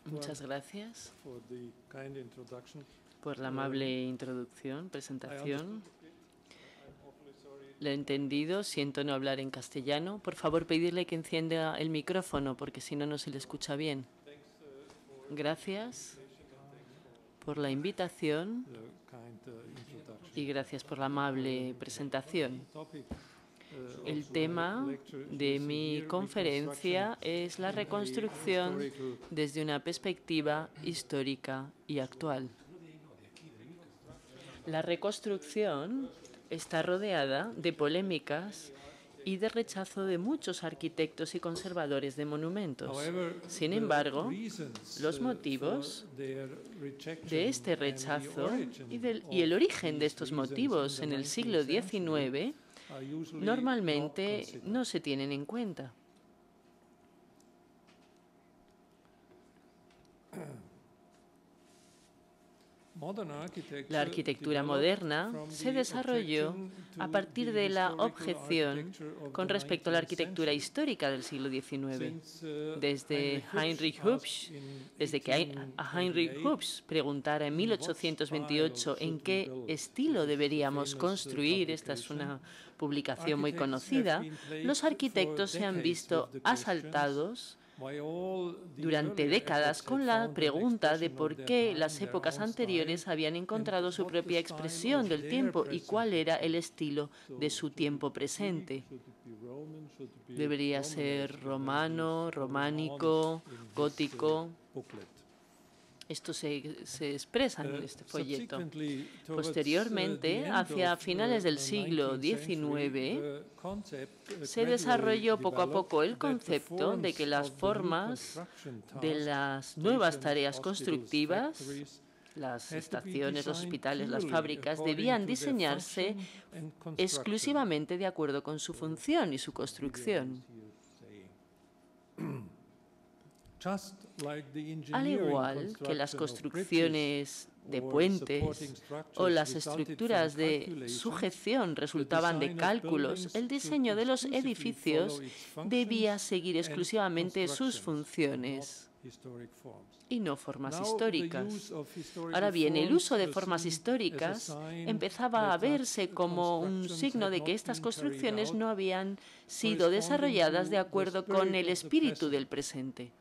Muchas gracias por la amable introducción, presentación. Lo he entendido, siento no hablar en castellano. Por favor, pedirle que encienda el micrófono, porque si no, no se le escucha bien. Gracias por la invitación y gracias por la amable presentación. El tema de mi conferencia es la reconstrucción desde una perspectiva histórica y actual. La reconstrucción está rodeada de polémicas y de rechazo de muchos arquitectos y conservadores de monumentos. Sin embargo, los motivos de este rechazo y el origen de estos motivos en el siglo XIX normalmente no se tienen en cuenta. La arquitectura moderna se desarrolló a partir de la objeción con respecto a la arquitectura histórica del siglo XIX. Desde que a Heinrich Hübsch preguntara en 1828 en qué estilo deberíamos construir, esta es una publicación muy conocida, los arquitectos se han visto asaltados durante décadas con la pregunta de por qué las épocas anteriores habían encontrado su propia expresión del tiempo y cuál era el estilo de su tiempo presente. Debería ser romano, románico, gótico. Esto se expresa en este folleto. Posteriormente, hacia finales del siglo XIX, se desarrolló poco a poco el concepto de que las formas de las nuevas tareas constructivas, las estaciones, los hospitales, las fábricas, debían diseñarse exclusivamente de acuerdo con su función y su construcción. Al igual que las construcciones de puentes o las estructuras de sujeción resultaban de cálculos, el diseño de los edificios debía seguir exclusivamente sus funciones y no formas históricas. Ahora bien, el uso de formas históricas empezaba a verse como un signo de que estas construcciones no habían sido desarrolladas de acuerdo con el espíritu del presente.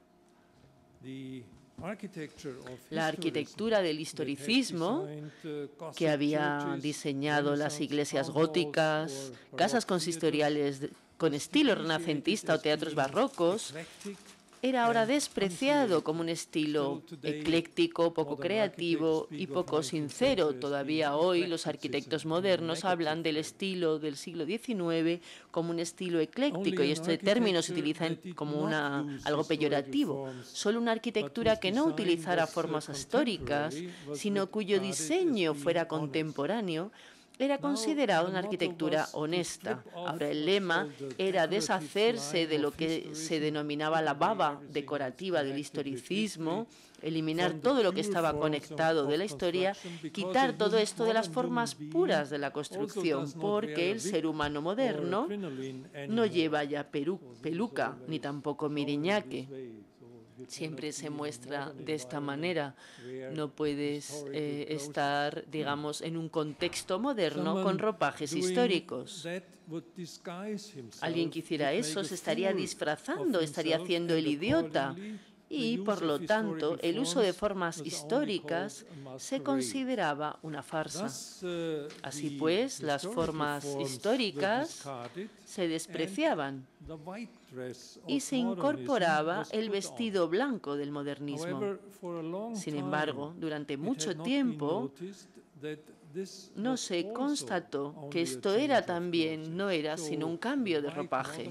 La arquitectura del historicismo, que había diseñado las iglesias góticas, casas consistoriales con estilo renacentista o teatros barrocos, era ahora despreciado como un estilo ecléctico, poco creativo y poco sincero. Todavía hoy los arquitectos modernos hablan del estilo del siglo XIX como un estilo ecléctico y este término se utiliza como algo peyorativo. Solo una arquitectura que no utilizara formas históricas, sino cuyo diseño fuera contemporáneo, era considerado una arquitectura honesta. Ahora, el lema era deshacerse de lo que se denominaba la baba decorativa del historicismo, eliminar todo lo que estaba conectado de la historia, quitar todo esto de las formas puras de la construcción, porque el ser humano moderno no lleva ya peluca ni tampoco miriñaque. Siempre se muestra de esta manera. No puedes estar, digamos, en un contexto moderno con ropajes históricos. Alguien que hiciera eso se estaría disfrazando, estaría haciendo el idiota. Y, por lo tanto, el uso de formas históricas se consideraba una farsa. Así pues, las formas históricas se despreciaban y se incorporaba el vestido blanco del modernismo. Sin embargo, durante mucho tiempo no se constató que esto no era sino un cambio de ropaje.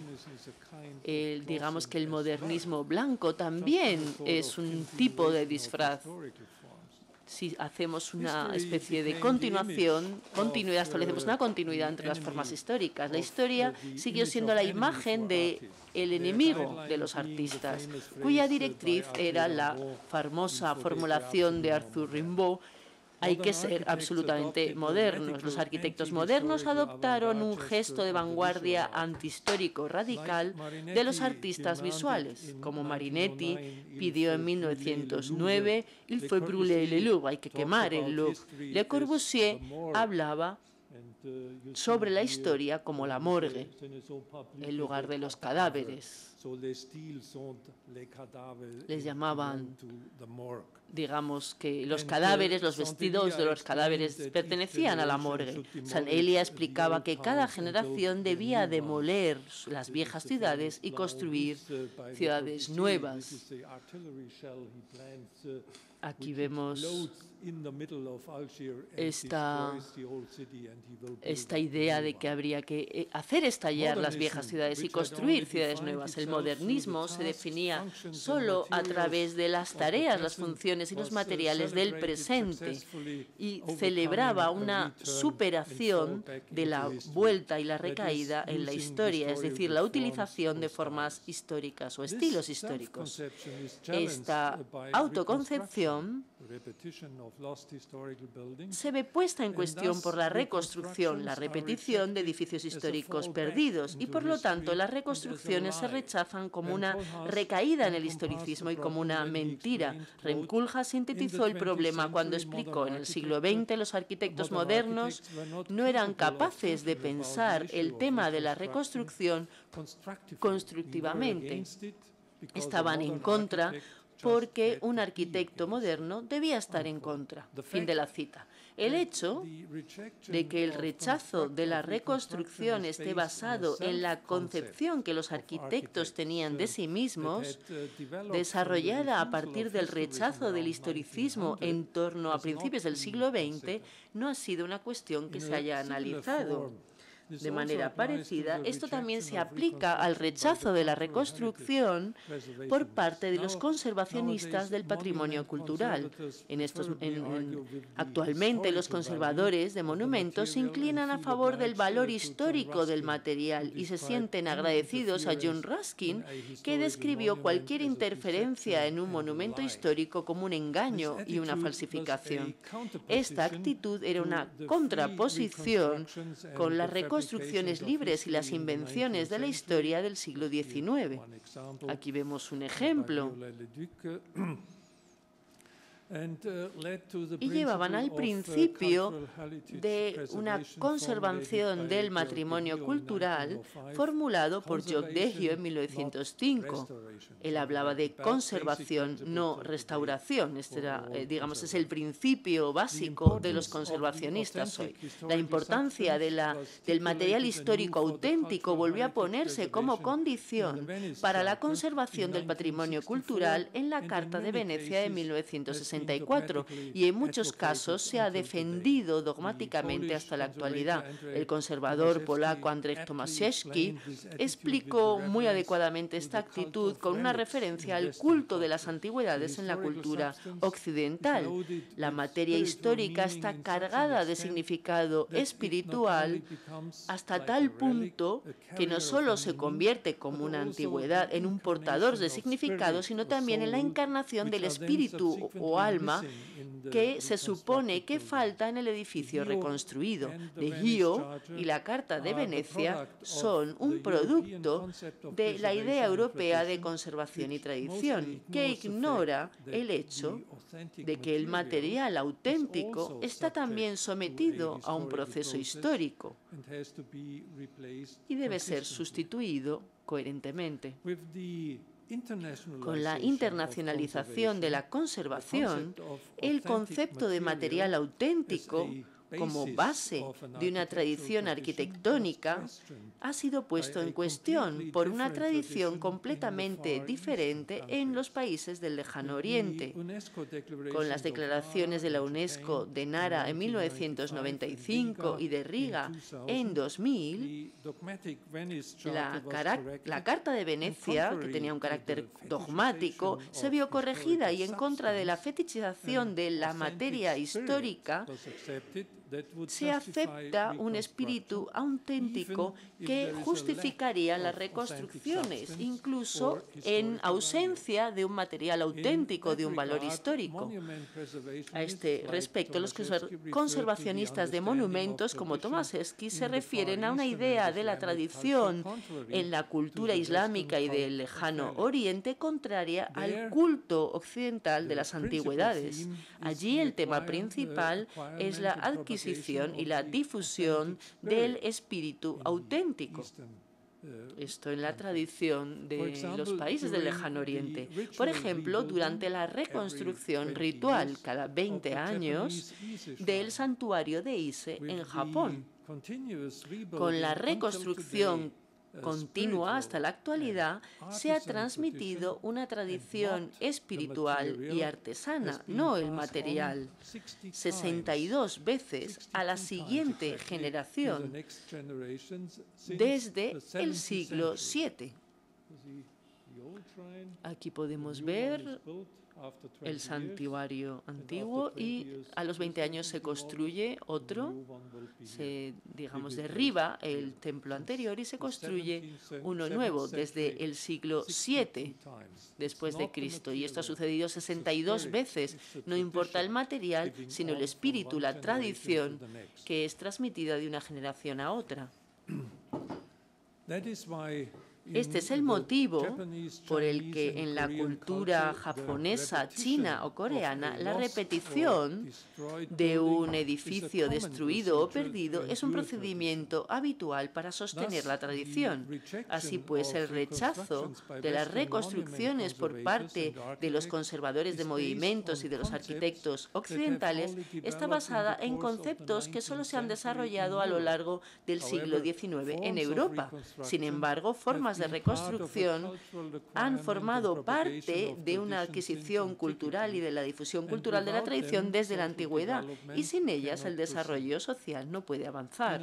Digamos que el modernismo blanco también es un tipo de disfraz. Si hacemos una especie de continuidad, establecemos una continuidad entre las formas históricas. La historia siguió siendo la imagen del enemigo de los artistas, cuya directriz era la famosa formulación de Arthur Rimbaud: hay que ser absolutamente modernos. Los arquitectos modernos adoptaron un gesto de vanguardia antihistórico radical de los artistas visuales, como Marinetti pidió en 1909, «Il faut brûler le Louvre», hay que quemar el Louvre. Le Corbusier hablaba sobre la historia como la morgue, el lugar de los cadáveres. Les llamaban, digamos, que los cadáveres, los vestidos de los cadáveres pertenecían a la morgue. San Elia explicaba que cada generación debía demoler las viejas ciudades y construir ciudades nuevas. Aquí vemos esta idea de que habría que hacer estallar las viejas ciudades y construir ciudades nuevas. El modernismo se definía solo a través de las tareas, las funciones y los materiales del presente y celebraba una superación de la vuelta y la recaída en la historia, es decir, la utilización de formas históricas o estilos históricos. Esta autoconcepción se ve puesta en cuestión por la reconstrucción, la repetición de edificios históricos perdidos y, por lo tanto, las reconstrucciones se rechazan como una recaída en el historicismo y como una mentira. Rem Koolhaas sintetizó el problema cuando explicó: en el siglo XX los arquitectos modernos no eran capaces de pensar el tema de la reconstrucción constructivamente. Estaban en contra porque un arquitecto moderno debía estar en contra. Fin de la cita. El hecho de que el rechazo de la reconstrucción esté basado en la concepción que los arquitectos tenían de sí mismos, desarrollada a partir del rechazo del historicismo en torno a principios del siglo XX, no ha sido una cuestión que se haya analizado. De manera parecida, esto también se aplica al rechazo de la reconstrucción por parte de los conservacionistas del patrimonio cultural. Actualmente, los conservadores de monumentos se inclinan a favor del valor histórico del material y se sienten agradecidos a John Ruskin, que describió cualquier interferencia en un monumento histórico como un engaño y una falsificación. Esta actitud era una contraposición con la reconstrucciones libres y las invenciones de la historia del siglo XIX. Aquí vemos un ejemplo. Y llevaban al principio de una conservación del patrimonio cultural formulado por Jacques Dehieux en 1905. Él hablaba de conservación, no restauración. Este era, digamos, es el principio básico de los conservacionistas hoy. La importancia del material histórico auténtico volvió a ponerse como condición para la conservación del patrimonio cultural en la Carta de Venecia de 1964. Y en muchos casos se ha defendido dogmáticamente hasta la actualidad. El conservador polaco Andrzej Tomaszewski explicó muy adecuadamente esta actitud con una referencia al culto de las antigüedades en la cultura occidental. La materia histórica está cargada de significado espiritual hasta tal punto que no solo se convierte como una antigüedad en un portador de significado, sino también en la encarnación del espíritu o alma que se supone que falta en el edificio reconstruido. Dehieux y la Carta de Venecia son un producto de la idea europea de conservación y tradición, que ignora el hecho de que el material auténtico está también sometido a un proceso histórico y debe ser sustituido coherentemente. Con la internacionalización de la conservación, el concepto de material auténtico como base de una tradición arquitectónica ha sido puesto en cuestión por una tradición completamente diferente en los países del Lejano Oriente. Con las declaraciones de la UNESCO de Nara en 1995 y de Riga en 2000, la Carta de Venecia, que tenía un carácter dogmático, se vio corregida y en contra de la fetichización de la materia histórica se acepta un espíritu auténtico que justificaría las reconstrucciones, incluso en ausencia de un material auténtico, de un valor histórico. A este respecto, los conservacionistas de monumentos como Tomaszewski se refieren a una idea de la tradición en la cultura islámica y del lejano Oriente contraria al culto occidental de las antigüedades. Allí el tema principal es la adquisición y la difusión del espíritu auténtico. Esto en la tradición de los países del Lejano Oriente. Por ejemplo, durante la reconstrucción ritual cada 20 años del santuario de Ise en Japón. Con la reconstrucción continua hasta la actualidad, se ha transmitido una tradición espiritual y artesana, no el material, 62 veces a la siguiente generación desde el siglo VII. Aquí podemos ver el santuario antiguo y a los 20 años se construye otro, se, digamos, derriba el templo anterior y se construye uno nuevo desde el siglo VII después de Cristo. Y esto ha sucedido 62 veces. No importa el material, sino el espíritu, la tradición que es transmitida de una generación a otra. Este es el motivo por el que en la cultura japonesa, china o coreana, la repetición de un edificio destruido o perdido es un procedimiento habitual para sostener la tradición. Así pues, el rechazo de las reconstrucciones por parte de los conservadores de monumentos y de los arquitectos occidentales está basada en conceptos que solo se han desarrollado a lo largo del siglo XIX en Europa. Sin embargo, formas de reconstrucción han formado parte de una adquisición cultural y de la difusión cultural de la tradición desde la antigüedad, y sin ellas el desarrollo social no puede avanzar,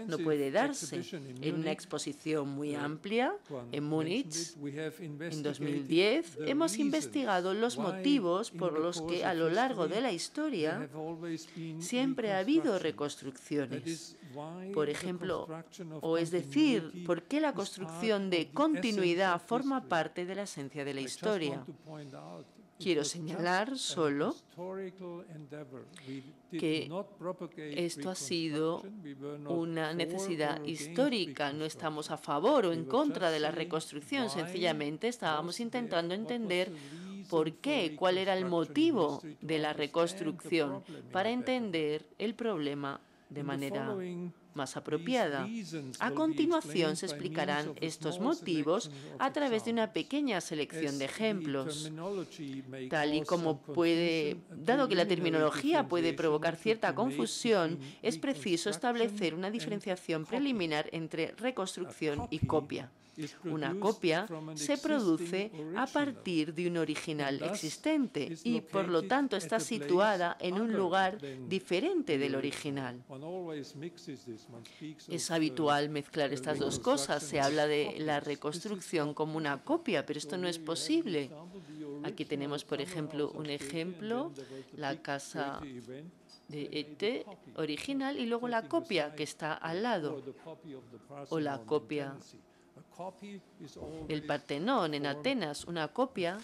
no puede darse. En una exposición muy amplia en Múnich, en 2010, hemos investigado los motivos por los que a lo largo de la historia siempre ha habido reconstrucciones. Por ejemplo, es decir, ¿por qué la construcción de continuidad forma parte de la esencia de la historia? Quiero señalar solo que esto ha sido una necesidad histórica. No estamos a favor o en contra de la reconstrucción, sencillamente estábamos intentando entender por qué, cuál era el motivo de la reconstrucción para entender el problema de manera más apropiada. A continuación se explicarán estos motivos a través de una pequeña selección de ejemplos. Tal y como dado que la terminología puede provocar cierta confusión, es preciso establecer una diferenciación preliminar entre reconstrucción y copia. Una copia se produce a partir de un original existente y, por lo tanto, está situada en un lugar diferente del original. Es habitual mezclar estas dos cosas. Se habla de la reconstrucción como una copia, pero esto no es posible. Aquí tenemos, por ejemplo, la casa de ET original y luego la copia que está al lado, o la copia del Partenón en Atenas. Una copia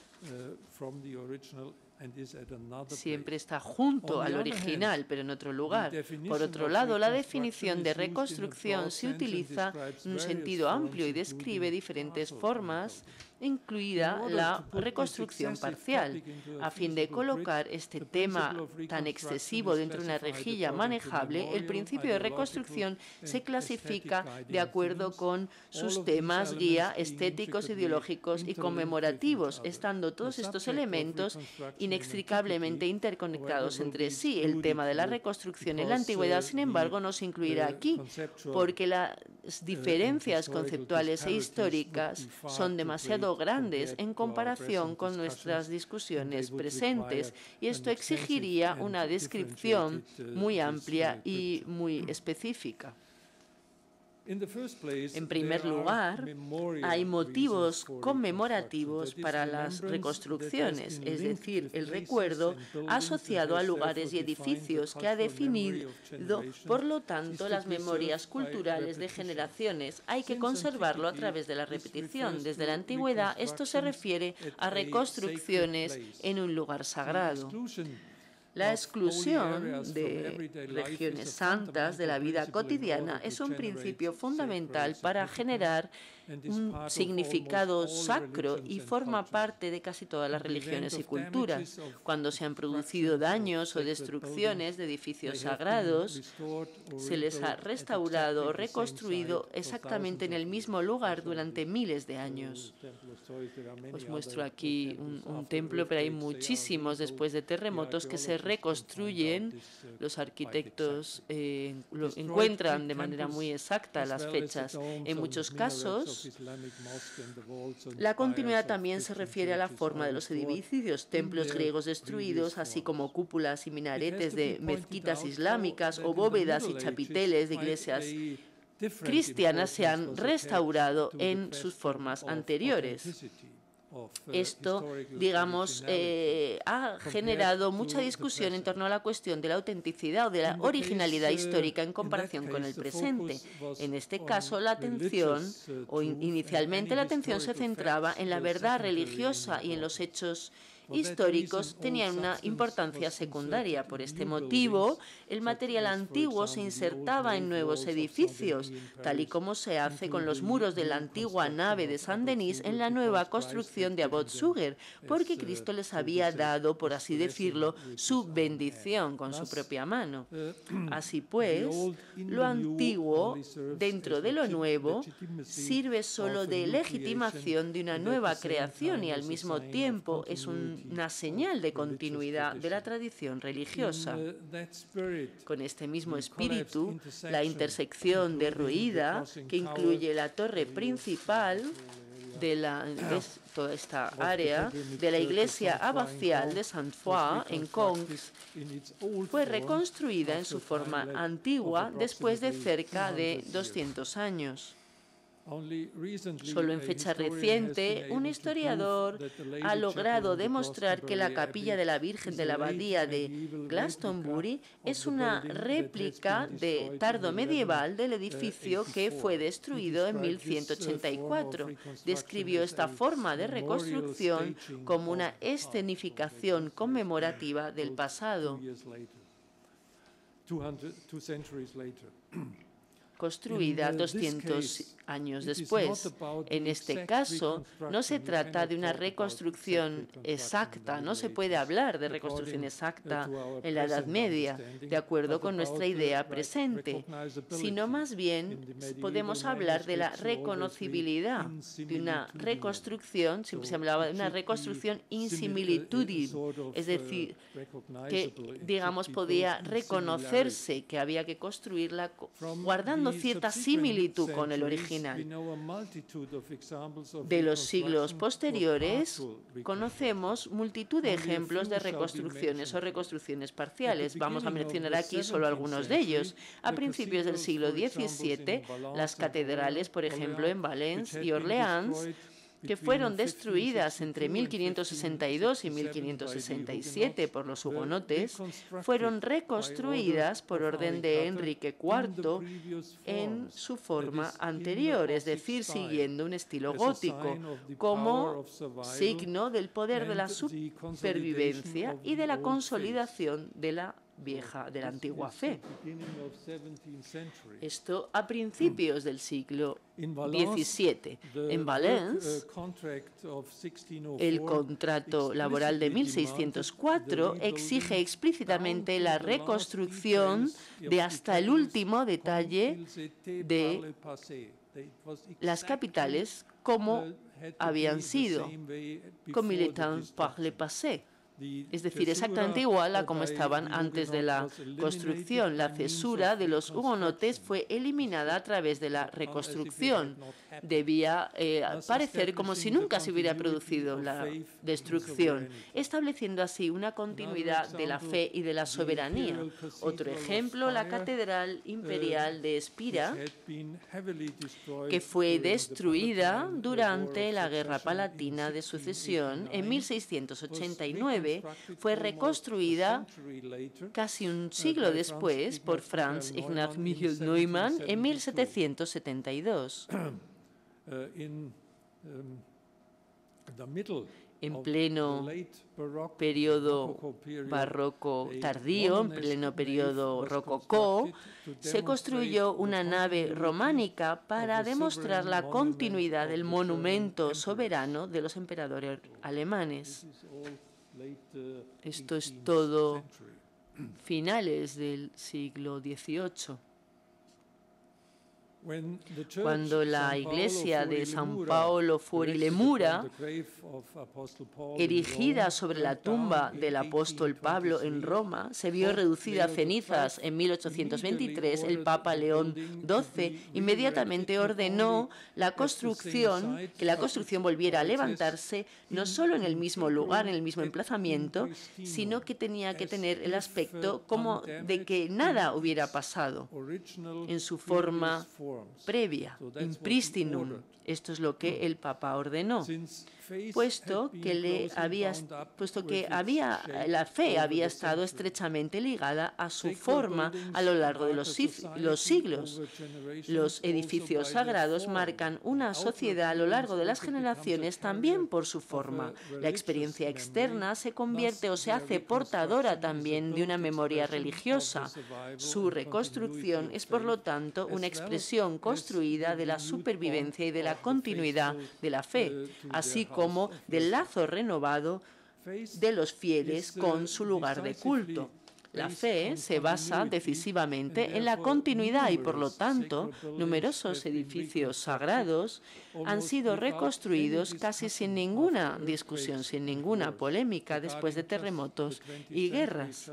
siempre está junto al original, pero en otro lugar. Por otro lado, la definición de reconstrucción se utiliza en un sentido amplio y describe diferentes formas, incluida la reconstrucción parcial. A fin de colocar este tema tan excesivo dentro de una rejilla manejable, el principio de reconstrucción se clasifica de acuerdo con sus temas guía estéticos, ideológicos y conmemorativos, estando todos estos elementos inextricablemente interconectados entre sí. El tema de la reconstrucción en la antigüedad, sin embargo, no se incluirá aquí, porque las diferencias conceptuales e históricas son demasiado grandes en comparación con nuestras discusiones presentes, y esto exigiría una descripción muy amplia y muy específica. En primer lugar, hay motivos conmemorativos para las reconstrucciones, es decir, el recuerdo asociado a lugares y edificios que ha definido, por lo tanto, las memorias culturales de generaciones. Hay que conservarlo a través de la repetición. Desde la antigüedad, esto se refiere a reconstrucciones en un lugar sagrado. La exclusión de regiones santas de la vida cotidiana es un principio fundamental para generar un significado sacro y forma parte de casi todas las religiones y culturas. Cuando se han producido daños o destrucciones de edificios sagrados, se les ha restaurado o reconstruido exactamente en el mismo lugar durante miles de años. Os muestro aquí un templo, pero hay muchísimos después de terremotos que se reconstruyen. Los arquitectos lo encuentran de manera muy exacta las fechas. En muchos casos, la continuidad también se refiere a la forma de los edificios, templos griegos destruidos, así como cúpulas y minaretes de mezquitas islámicas o bóvedas y chapiteles de iglesias cristianas se han restaurado en sus formas anteriores. Esto, digamos, ha generado mucha discusión en torno a la cuestión de la autenticidad o de la originalidad histórica en comparación con el presente. En este caso, la atención, o inicialmente la atención se centraba en la verdad religiosa y en los hechos históricos tenían una importancia secundaria. Por este motivo, el material antiguo se insertaba en nuevos edificios, tal y como se hace con los muros de la antigua nave de Saint-Denis en la nueva construcción de Abbotssuger, porque Cristo les había dado, por así decirlo, su bendición con su propia mano. Así pues, lo antiguo, dentro de lo nuevo, sirve solo de legitimación de una nueva creación y al mismo tiempo es una señal de continuidad de la tradición religiosa. Con este mismo espíritu, la intersección derruida, que incluye la torre principal de toda esta área de la iglesia abacial de Sainte-Foy en Conques, fue reconstruida en su forma antigua después de cerca de 200 años. Solo en fecha reciente, un historiador ha logrado demostrar que la capilla de la Virgen de la Abadía de Glastonbury es una réplica tardomedieval del edificio que fue destruido en 1184. Describió esta forma de reconstrucción como una escenificación conmemorativa del pasado. Construida 200 años después. En este caso, no se trata de una reconstrucción exacta, no se puede hablar de reconstrucción exacta en la Edad Media, de acuerdo con nuestra idea presente, sino más bien podemos hablar de la reconocibilidad, de una reconstrucción, siempre se hablaba de una reconstrucción in similitudine, es decir, que, digamos, podía reconocerse que había que construirla guardando cierta similitud con el original. De los siglos posteriores, conocemos multitud de ejemplos de reconstrucciones o reconstrucciones parciales. Vamos a mencionar aquí solo algunos de ellos. A principios del siglo XVII, las catedrales, por ejemplo, en Valence y Orleans, que fueron destruidas entre 1562 y 1567 por los hugonotes, fueron reconstruidas por orden de Enrique IV en su forma anterior, es decir, siguiendo un estilo gótico, como signo del poder de la supervivencia y de la consolidación de la antigua fe. Esto a principios del siglo XVII. En Valence, el contrato laboral de 1604 exige explícitamente la reconstrucción de hasta el último detalle de las capitales como habían sido, comme il est par le passé. es decir, exactamente igual a como estaban antes de la construcción. La cesura de los hugonotes fue eliminada a través de la reconstrucción. Debía parecer como si nunca se hubiera producido la destrucción, estableciendo así una continuidad de la fe y de la soberanía. Otro ejemplo, la Catedral Imperial de Espira, que fue destruida durante la Guerra Palatina de Sucesión en 1689, fue reconstruida casi un siglo después por Franz Ignaz Michael Neumann en 1772. En pleno periodo barroco tardío, en pleno periodo rococó, se construyó una nave románica para demostrar la continuidad del monumento soberano de los emperadores alemanes. Esto es todo finales del siglo XVIII. Cuando la iglesia de San Paolo fuori le Mura, erigida sobre la tumba del apóstol Pablo en Roma, se vio reducida a cenizas en 1823, el Papa León XII inmediatamente ordenó que la construcción volviera a levantarse no solo en el mismo lugar, en el mismo emplazamiento, sino que tenía que tener el aspecto como de que nada hubiera pasado en su forma previa, in pristinum. Esto es lo que el Papa ordenó, puesto que la fe había estado estrechamente ligada a su forma a lo largo de los siglos. Los edificios sagrados marcan una sociedad a lo largo de las generaciones también por su forma. La experiencia externa se convierte o se hace portadora también de una memoria religiosa. Su reconstrucción es, por lo tanto, una expresión construida de la supervivencia y de la continuidad de la fe, así como del lazo renovado de los fieles con su lugar de culto. La fe se basa decisivamente en la continuidad y, por lo tanto, numerosos edificios sagrados han sido reconstruidos casi sin ninguna discusión, sin ninguna polémica después de terremotos y guerras.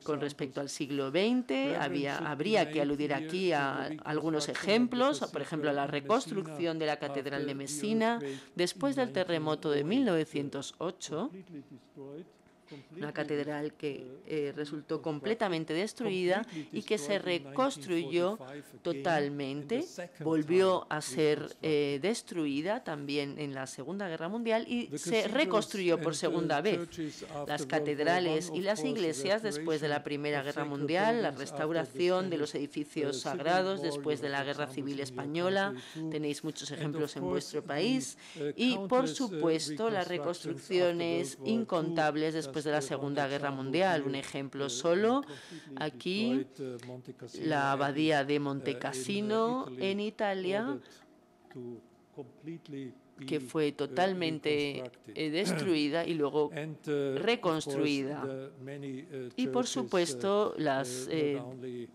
Con respecto al siglo XX, habría que aludir aquí a algunos ejemplos, por ejemplo, a la reconstrucción de la Catedral de Messina después del terremoto de 1908, una catedral que resultó completamente destruida y que se reconstruyó totalmente, volvió a ser destruida también en la Segunda Guerra Mundial y se reconstruyó por segunda vez. Las catedrales y las iglesias después de la Primera Guerra Mundial, la restauración de los edificios sagrados después de la Guerra Civil Española, tenéis muchos ejemplos en vuestro país, y por supuesto las reconstrucciones incontables después de la Segunda Guerra Mundial. Un ejemplo solo, aquí la abadía de Monte Cassino en Italia, que fue totalmente destruida y luego reconstruida. Y por supuesto las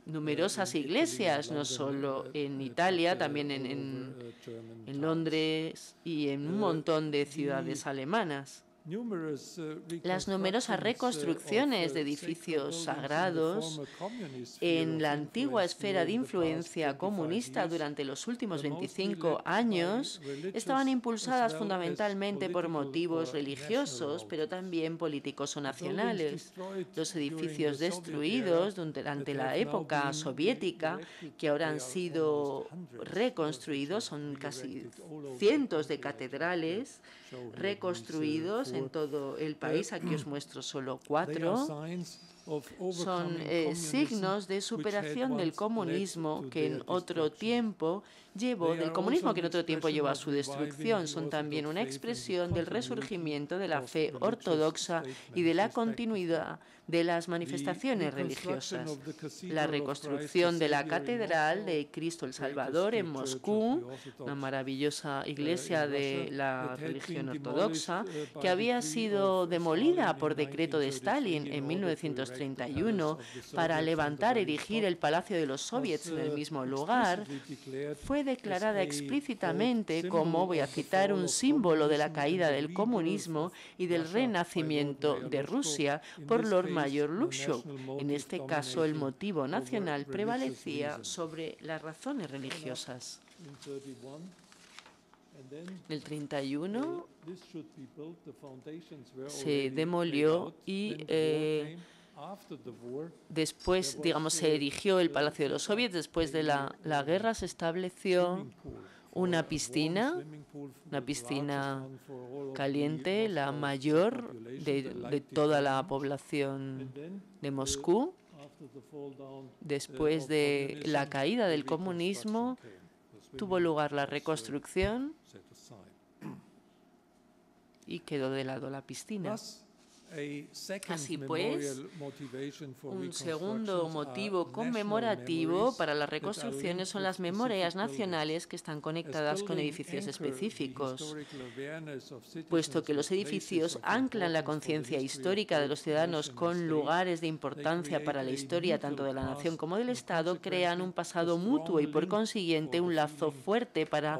numerosas iglesias, no solo en Italia, también en Londres y en un montón de ciudades alemanas. Las numerosas reconstrucciones de edificios sagrados en la antigua esfera de influencia comunista durante los últimos 25 años estaban impulsadas fundamentalmente por motivos religiosos, pero también políticos o nacionales. Los edificios destruidos durante la época soviética, que ahora han sido reconstruidos, son casi cientos de catedrales reconstruidos en todo el país. Aquí os muestro solo 4. Son signos de superación del comunismo que en otro tiempo llevó a su destrucción. Son también una expresión del resurgimiento de la fe ortodoxa y de la continuidad de las manifestaciones religiosas. La reconstrucción de la Catedral de Cristo el Salvador en Moscú, una maravillosa iglesia de la religión ortodoxa, que había sido demolida por decreto de Stalin en 1933, 1931 para levantar, erigir el Palacio de los Soviets en el mismo lugar, fue declarada explícitamente como, voy a citar, un símbolo de la caída del comunismo y del renacimiento de Rusia por Lord Mayor Lushov. En este caso, el motivo nacional prevalecía sobre las razones religiosas. En el 31 se demolió y después, digamos, se erigió el Palacio de los Soviets. Después de la guerra se estableció una piscina caliente, la mayor de toda la población de Moscú. Después de la caída del comunismo, tuvo lugar la reconstrucción y quedó de lado la piscina. Así pues, un segundo motivo conmemorativo para las reconstrucciones son las memorias nacionales que están conectadas con edificios específicos, puesto que los edificios anclan la conciencia histórica de los ciudadanos con lugares de importancia para la historia tanto de la nación como del Estado, crean un pasado mutuo y, por consiguiente, un lazo fuerte para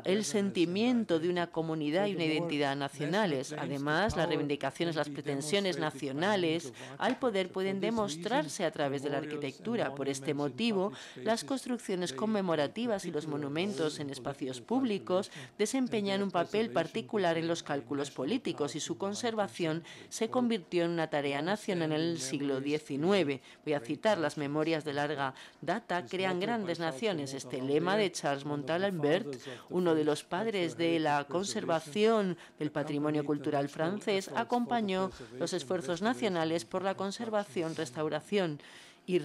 el sentimiento de una comunidad y una identidad nacionales. Además, la reivindicación, las pretensiones nacionales al poder pueden demostrarse a través de la arquitectura. Por este motivo, las construcciones conmemorativas y los monumentos en espacios públicos desempeñan un papel particular en los cálculos políticos y su conservación se convirtió en una tarea nacional en el siglo XIX. Voy a citar: las memorias de larga data crean grandes naciones. Este lema de Charles Montalembert, uno de los padres de la conservación del patrimonio cultural francés, acompañó los esfuerzos nacionales por la conservación, restauración y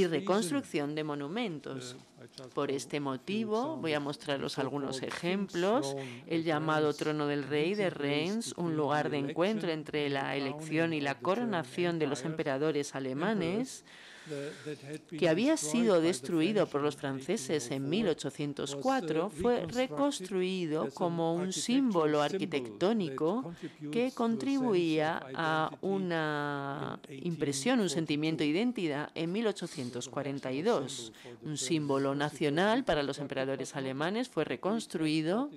reconstrucción de monumentos. Por este motivo, voy a mostraros algunos ejemplos. El llamado Trono del Rey de Reims, un lugar de encuentro entre la elección y la coronación de los emperadores alemanes, que había sido destruido por los franceses en 1804, fue reconstruido como un símbolo arquitectónico que contribuía a una impresión, un sentimiento de identidad en 1842. Un símbolo nacional para los emperadores alemanes fue reconstruido,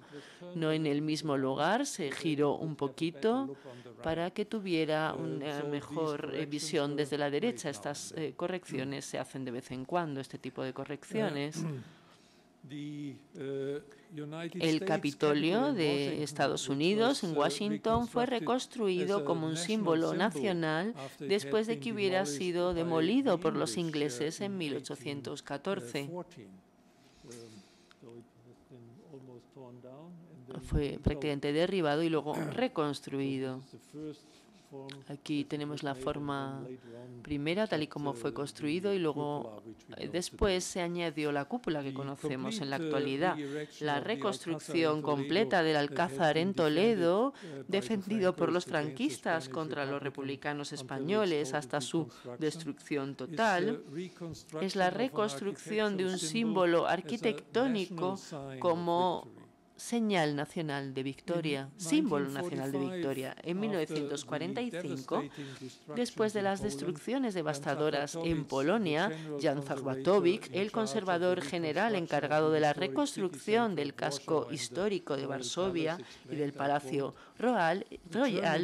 no en el mismo lugar, se giró un poquito para que tuviera una mejor visión desde la derecha. Estas correcciones se hacen de vez en cuando, este tipo de correcciones. El Capitolio de Estados Unidos en Washington fue reconstruido como un símbolo nacional después de que hubiera sido demolido por los ingleses en 1814. Fue prácticamente derribado y luego reconstruido. Aquí tenemos la forma primera, tal y como fue construido, y luego después se añadió la cúpula que conocemos en la actualidad. La reconstrucción completa del Alcázar en Toledo, defendido por los franquistas contra los republicanos españoles hasta su destrucción total, es la reconstrucción de un símbolo arquitectónico como señal nacional de victoria, símbolo nacional de victoria. En 1945, después de las destrucciones devastadoras en Polonia, Jan Zarzbatovic, el conservador general encargado de la reconstrucción del casco histórico de Varsovia y del Palacio Royal,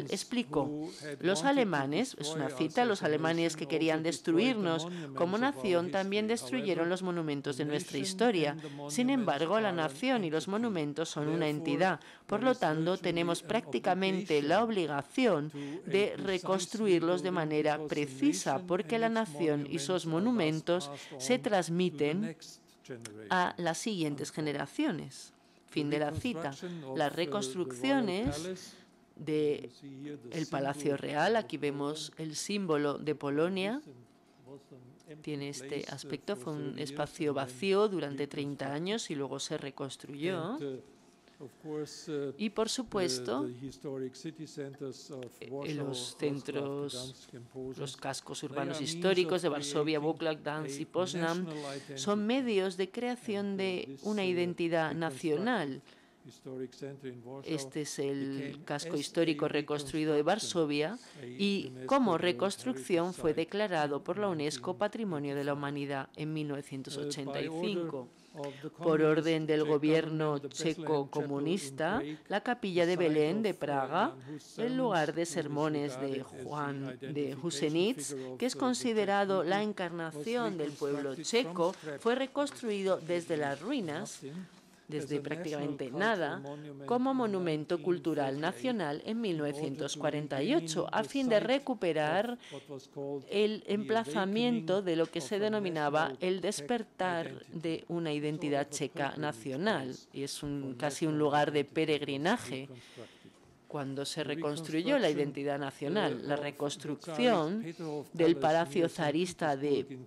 explicó: los alemanes, es una cita, los alemanes que querían destruirnos como nación también destruyeron los monumentos de nuestra historia. Sin embargo, la nación y los monumentos son una entidad. Por lo tanto, tenemos prácticamente la obligación de reconstruirlos de manera precisa, porque la nación y sus monumentos se transmiten a las siguientes generaciones. Fin de la cita. Las reconstrucciones del Palacio Real, aquí vemos el símbolo de Polonia, tiene este aspecto, fue un espacio vacío durante 30 años y luego se reconstruyó. Y, por supuesto, los centros, los cascos urbanos históricos de Varsovia, Wrocław, Gdańsk y Poznań son medios de creación de una identidad nacional. Este es el casco histórico reconstruido de Varsovia y como reconstrucción fue declarado por la UNESCO Patrimonio de la Humanidad en 1985. Por orden del gobierno checo comunista, la capilla de Belén de Praga, el lugar de sermones de Juan de Husenitz, que es considerado la encarnación del pueblo checo, fue reconstruido desde las ruinas, desde prácticamente nada, como monumento cultural nacional en 1948, a fin de recuperar el emplazamiento de lo que se denominaba el despertar de una identidad checa nacional, y es casi un lugar de peregrinaje. Cuando se reconstruyó la identidad nacional, la reconstrucción del Palacio Zarista de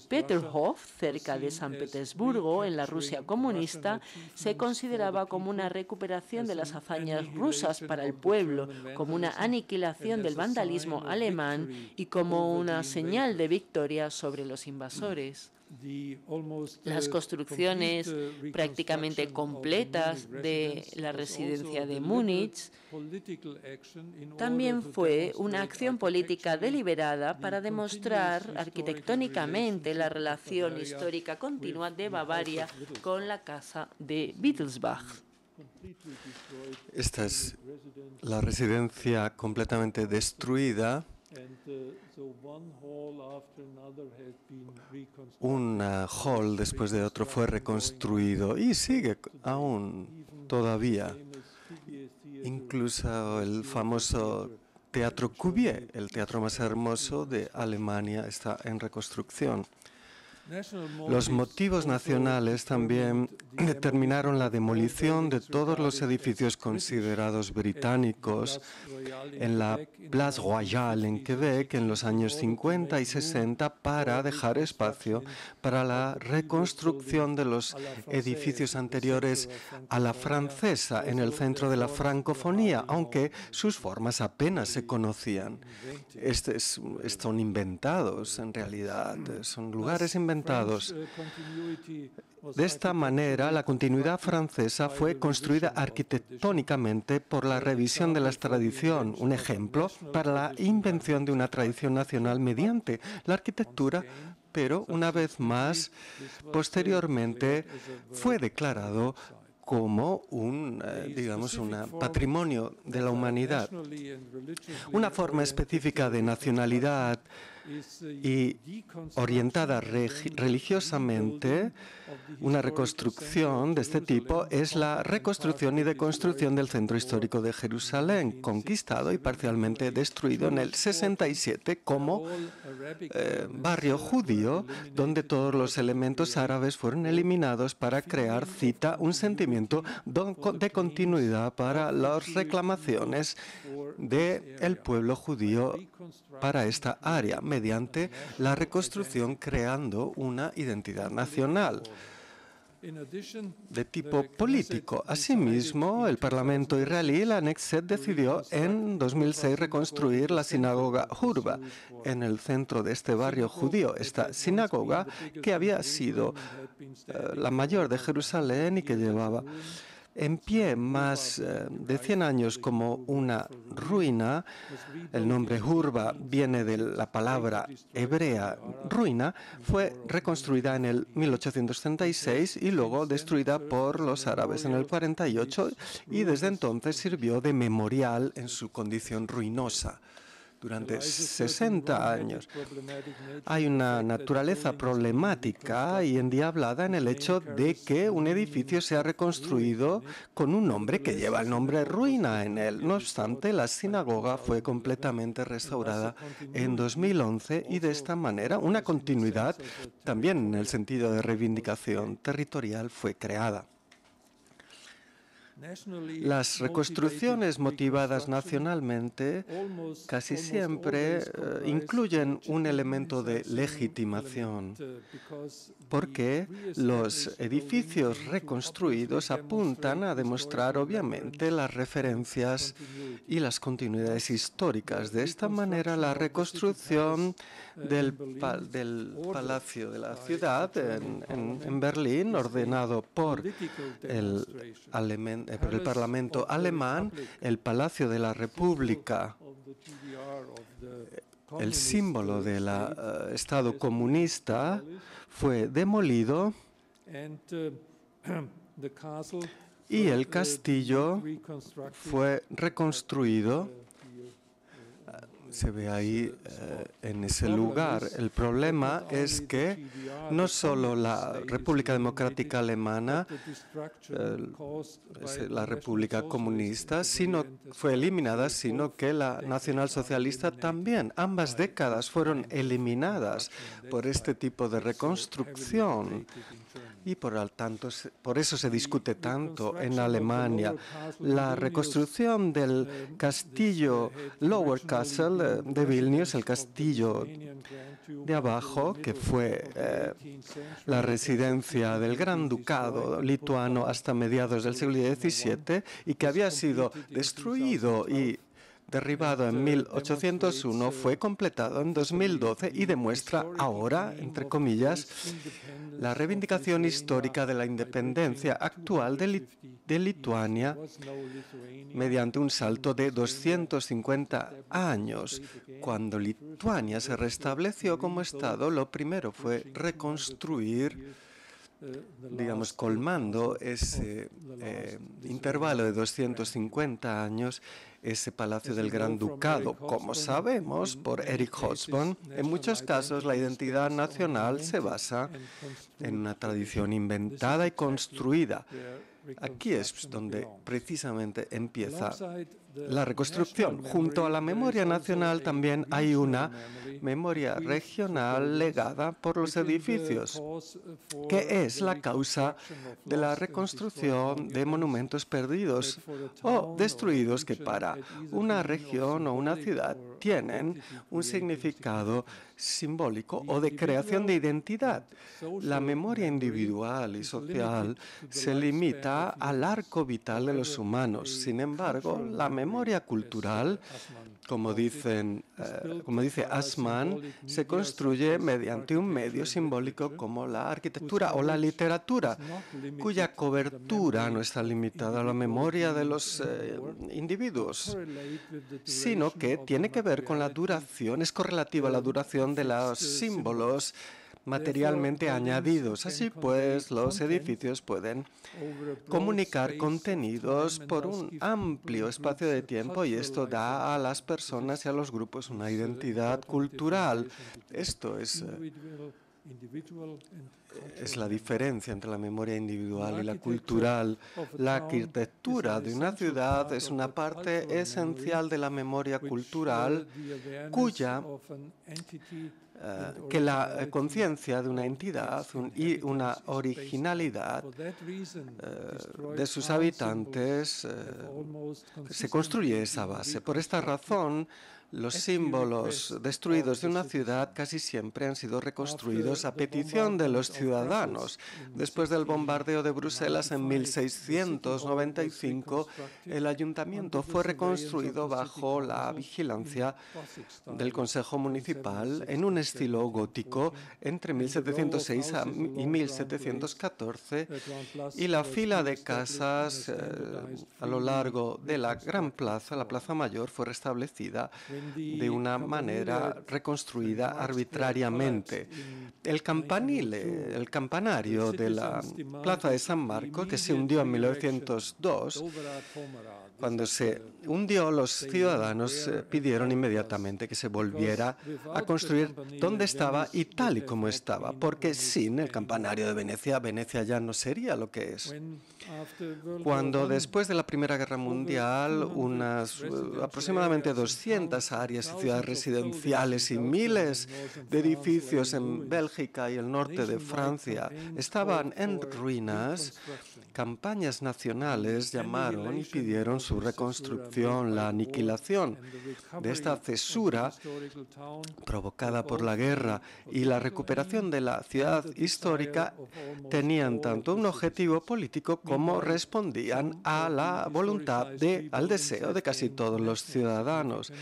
Peterhof, cerca de San Petersburgo, en la Rusia comunista, se consideraba como una recuperación de las hazañas rusas para el pueblo, como una aniquilación del vandalismo alemán y como una señal de victoria sobre los invasores. Las construcciones prácticamente completas de la residencia de Múnich también fue una acción política deliberada para demostrar arquitectónicamente la relación histórica continua de Bavaria con la casa de Wittelsbach. Esta es la residencia completamente destruida. Un hall después de otro fue reconstruido y sigue aún todavía. Incluso el famoso Teatro Cuvier, el teatro más hermoso de Alemania, está en reconstrucción. Los motivos nacionales también determinaron la demolición de todos los edificios considerados británicos en la Place Royale en Quebec en los años 50 y 60 para dejar espacio para la reconstrucción de los edificios anteriores a la francesa en el centro de la francofonía, aunque sus formas apenas se conocían. Son inventados en realidad, son lugares inventados. De esta manera, la continuidad francesa fue construida arquitectónicamente por la revisión de la tradición, un ejemplo para la invención de una tradición nacional mediante la arquitectura, pero una vez más, posteriormente, fue declarado como un patrimonio de la humanidad. Una forma específica de nacionalidad y orientada religiosamente, una reconstrucción de este tipo es la reconstrucción y deconstrucción del centro histórico de Jerusalén, conquistado y parcialmente destruido en el 67 como barrio judío, donde todos los elementos árabes fueron eliminados para crear, cita, un sentimiento de continuidad para las reclamaciones del pueblo judío para esta área, mediante la reconstrucción creando una identidad nacional de tipo político. Asimismo, el Parlamento israelí, la Knesset, decidió en 2006 reconstruir la sinagoga Hurba en el centro de este barrio judío. Esta sinagoga, que había sido la mayor de Jerusalén y que llevaba en pie más de 100 años como una ruina, el nombre Hurba viene de la palabra hebrea ruina, fue reconstruida en el 1836 y luego destruida por los árabes en el 48 y desde entonces sirvió de memorial en su condición ruinosa. Durante 60 años. Hay una naturaleza problemática y endiablada en el hecho de que un edificio sea reconstruido con un nombre que lleva el nombre ruina en él. No obstante, la sinagoga fue completamente restaurada en 2011 y de esta manera una continuidad, también en el sentido de reivindicación territorial, fue creada. Las reconstrucciones motivadas nacionalmente casi siempre incluyen un elemento de legitimación, porque los edificios reconstruidos apuntan a demostrar obviamente las referencias y las continuidades históricas. De esta manera, la reconstrucción del Palacio de la Ciudad en Berlín, ordenado por el alemán por el Parlamento alemán, el Palacio de la República, el símbolo del Estado comunista, fue demolido y el castillo fue reconstruido. Se ve ahí en ese lugar. El problema es que no solo la República Democrática Alemana, la República Comunista, fue eliminada, sino que la nacionalsocialista también. Ambas décadas fueron eliminadas por este tipo de reconstrucción. Y por eso se discute tanto en Alemania. La reconstrucción del castillo Lower Castle de Vilnius, el castillo de abajo, que fue la residencia del Gran Ducado lituano hasta mediados del siglo XVII y que había sido destruido y derribado en 1801, fue completado en 2012 y demuestra ahora, entre comillas, la reivindicación histórica de la independencia actual de Lituania mediante un salto de 250 años. Cuando Lituania se restableció como Estado, lo primero fue reconstruir, digamos, colmando ese intervalo de 250 años, ese Palacio del Gran Ducado. Como sabemos por Eric Hobsbawm, en muchos casos la identidad nacional se basa en una tradición inventada y construida. Aquí es donde precisamente empieza la reconstrucción. Junto a la memoria nacional también hay una memoria regional legada por los edificios, que es la causa de la reconstrucción de monumentos perdidos o destruidos que para una región o una ciudad tienen un significado simbólico o de creación de identidad. La memoria individual y social se limita al arco vital de los humanos. Sin embargo, la memoria cultural, como dice Assmann, se construye mediante un medio simbólico como la arquitectura o la literatura, cuya cobertura no está limitada a la memoria de los individuos, sino que tiene que ver con la duración, es correlativa a la duración de los símbolos materialmente añadidos. Así pues, los edificios pueden comunicar contenidos por un amplio espacio de tiempo y esto da a las personas y a los grupos una identidad cultural. Esto es la diferencia entre la memoria individual y la cultural. La arquitectura de una ciudad es una parte esencial de la memoria cultural que la conciencia de una entidad y una originalidad de sus habitantes se construye esa base. Por esta razón, los símbolos destruidos de una ciudad casi siempre han sido reconstruidos a petición de los ciudadanos. Después del bombardeo de Bruselas en 1695, el ayuntamiento fue reconstruido bajo la vigilancia del Consejo Municipal en un estilo gótico entre 1706 y 1714 y la fila de casas a lo largo de la Gran Plaza, la Plaza Mayor, fue restablecida de una manera reconstruida arbitrariamente. El campanario de la Plaza de San Marcos, que se hundió en 1902, cuando se hundió, los ciudadanos pidieron inmediatamente que se volviera a construir donde estaba y tal y como estaba, porque sin el campanario de Venecia, Venecia ya no sería lo que es. Cuando después de la Primera Guerra Mundial, aproximadamente 200 áreas y ciudades residenciales y miles de edificios en Bélgica y el norte de Francia estaban en ruinas, campañas nacionales llamaron y pidieron su reconstrucción, la aniquilación de esta cesura provocada por la guerra y la recuperación de la ciudad histórica tenían tanto un objetivo político como respondían a la voluntad, al deseo de casi todos los ciudadanos.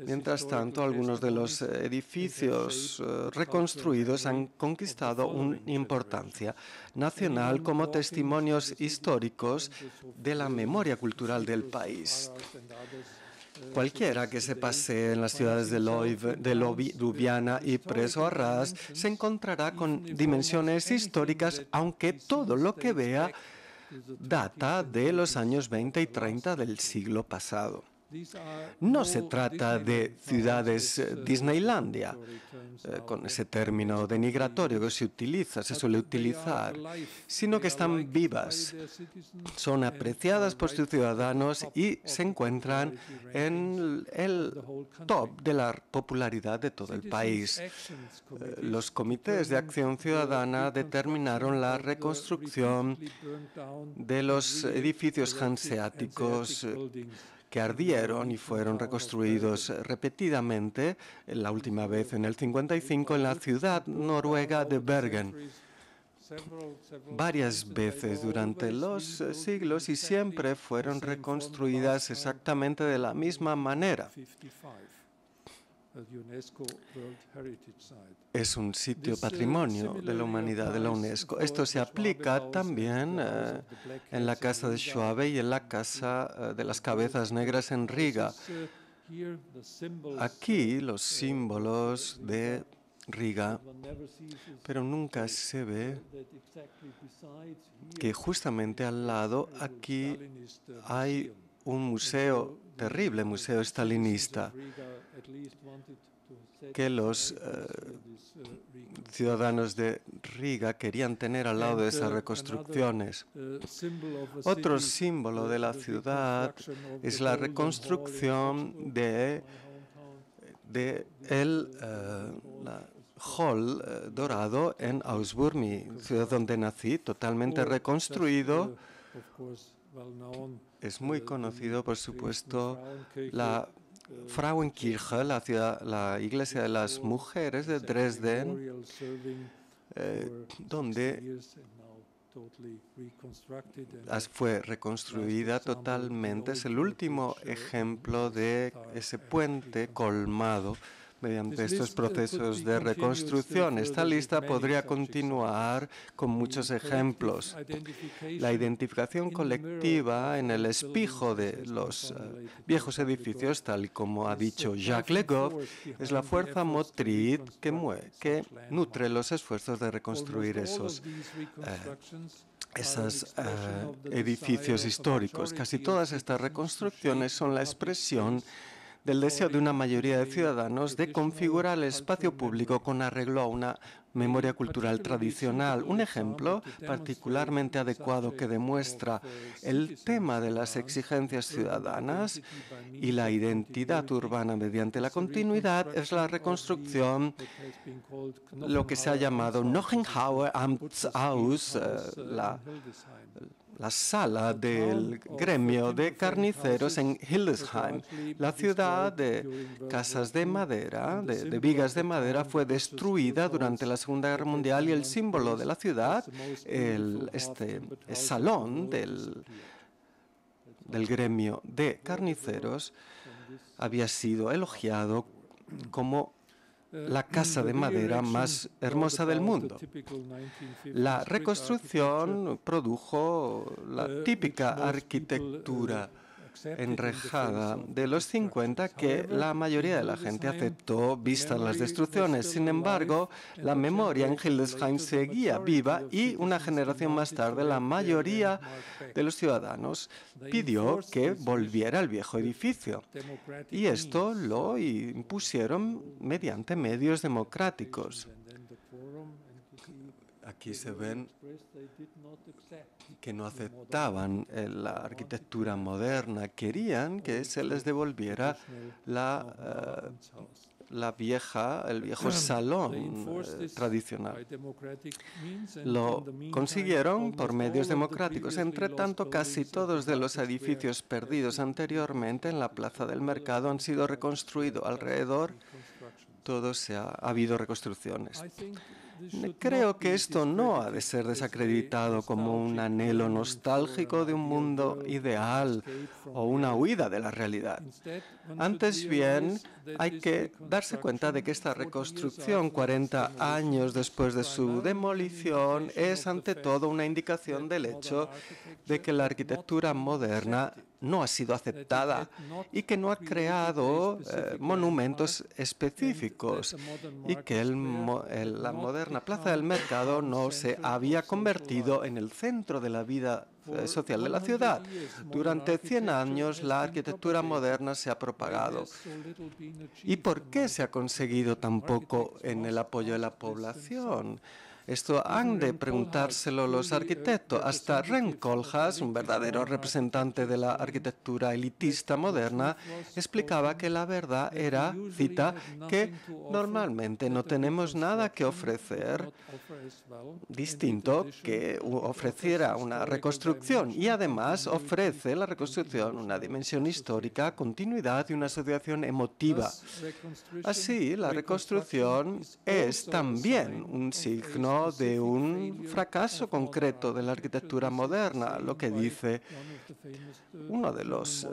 Mientras tanto, algunos de los edificios reconstruidos han conquistado una importancia nacional como testimonios históricos de la memoria cultural del país. Cualquiera que se pasee en las ciudades de Ljubljana y Prešov se encontrará con dimensiones históricas, aunque todo lo que vea data de los años 20 y 30 del siglo pasado. No se trata de ciudades Disneylandia, con ese término denigratorio que se suele utilizar, sino que están vivas, son apreciadas por sus ciudadanos y se encuentran en el top de la popularidad de todo el país. Los comités de acción ciudadana determinaron la reconstrucción de los edificios hanseáticos que ardieron y fueron reconstruidos repetidamente, la última vez en el 55 en la ciudad noruega de Bergen, varias veces durante los siglos, y siempre fueron reconstruidas exactamente de la misma manera. Es un sitio patrimonio de la humanidad de la UNESCO. Esto se aplica también en la Casa de Schwabe y en la Casa de las Cabezas Negras en Riga. Aquí los símbolos de Riga, pero nunca se ve que justamente al lado aquí hay un museo, terrible museo stalinista, que los ciudadanos de Riga querían tener al lado de esas reconstrucciones. Otro símbolo de la ciudad es la reconstrucción de la Hall dorado en Augsburg, mi ciudad donde nací, totalmente reconstruido. Es muy conocido, por supuesto, la Frauenkirche, la iglesia de las mujeres de Dresden, donde fue reconstruida totalmente. Es el último ejemplo de ese puente colmado mediante estos procesos de reconstrucción. Esta lista podría continuar con muchos ejemplos. La identificación colectiva en el espejo de los viejos edificios, tal como ha dicho Jacques Le Goff, es la fuerza motriz que nutre los esfuerzos de reconstruir esos edificios históricos. Casi todas estas reconstrucciones son la expresión del deseo de una mayoría de ciudadanos de configurar el espacio público con arreglo a una memoria cultural tradicional. Un ejemplo particularmente adecuado que demuestra el tema de las exigencias ciudadanas y la identidad urbana mediante la continuidad es la reconstrucción, lo que se ha llamado Neuenhauer Amtshaus, la sala del gremio de carniceros en Hildesheim. La ciudad de casas de madera, de vigas de madera, fue destruida durante la Segunda Guerra Mundial y el símbolo de la ciudad, el salón del gremio de carniceros, había sido elogiado como la casa de madera más hermosa del mundo. La reconstrucción produjo la típica arquitectura enrejada de los 50 que la mayoría de la gente aceptó vistas las destrucciones. Sin embargo, la memoria en Hildesheim seguía viva y una generación más tarde la mayoría de los ciudadanos pidió que volviera al viejo edificio. Y esto lo impusieron mediante medios democráticos. Aquí se ven que no aceptaban la arquitectura moderna, querían que se les devolviera el viejo salón tradicional. Lo consiguieron por medios democráticos. Entre tanto, casi todos de los edificios perdidos anteriormente en la Plaza del Mercado han sido reconstruidos. Alrededor, ha habido reconstrucciones. Creo que esto no ha de ser desacreditado como un anhelo nostálgico de un mundo ideal o una huida de la realidad. Antes bien, hay que darse cuenta de que esta reconstrucción 40 años después de su demolición es ante todo una indicación del hecho de que la arquitectura moderna no ha sido aceptada y que no ha creado monumentos específicos y que la moderna Plaza del Mercado no se había convertido en el centro de la vida social de la ciudad. Durante 100 años la arquitectura moderna se ha propagado. ¿Y por qué se ha conseguido tan poco en el apoyo de la población? Esto han de preguntárselo los arquitectos. Hasta Rem Koolhaas, un verdadero representante de la arquitectura elitista moderna, explicaba que la verdad era, cita, que normalmente no tenemos nada que ofrecer distinto que ofreciera una reconstrucción y además ofrece la reconstrucción una dimensión histórica, continuidad y una asociación emotiva. Así, la reconstrucción es también un signo de un fracaso concreto de la arquitectura moderna, lo que dice uno de los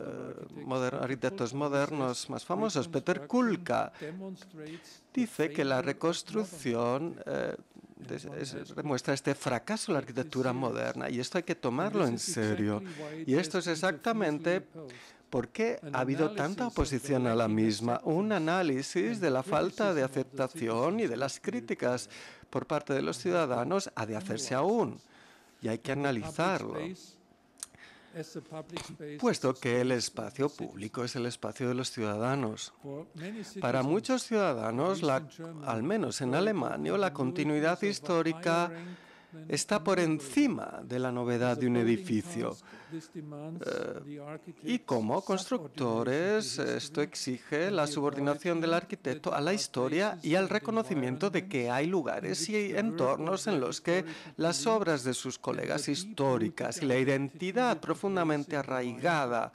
arquitectos modernos más famosos, Peter Kulka. Dice que la reconstrucción demuestra este fracaso de la arquitectura moderna y esto hay que tomarlo en serio. Y esto es exactamente ¿por qué ha habido tanta oposición a la misma? Un análisis de la falta de aceptación y de las críticas por parte de los ciudadanos ha de hacerse aún, y hay que analizarlo, puesto que el espacio público es el espacio de los ciudadanos. Para muchos ciudadanos, al menos en Alemania, la continuidad histórica está por encima de la novedad de un edificio. Y como constructores, esto exige la subordinación del arquitecto a la historia y al reconocimiento de que hay lugares y entornos en los que las obras de sus colegas históricas y la identidad profundamente arraigada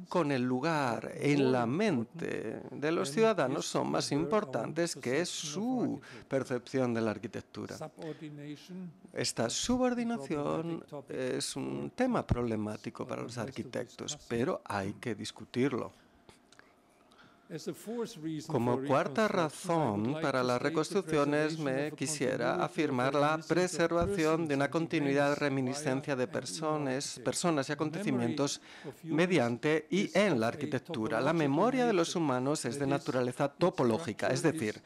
con el lugar en la mente de los ciudadanos son más importantes que su percepción de la arquitectura. Esta subordinación es un tema problemático para los arquitectos, pero hay que discutirlo. Como cuarta razón para las reconstrucciones, me quisiera afirmar la preservación de una continuidad de reminiscencia de personas y acontecimientos mediante y en la arquitectura. La memoria de los humanos es de naturaleza topológica, es decir,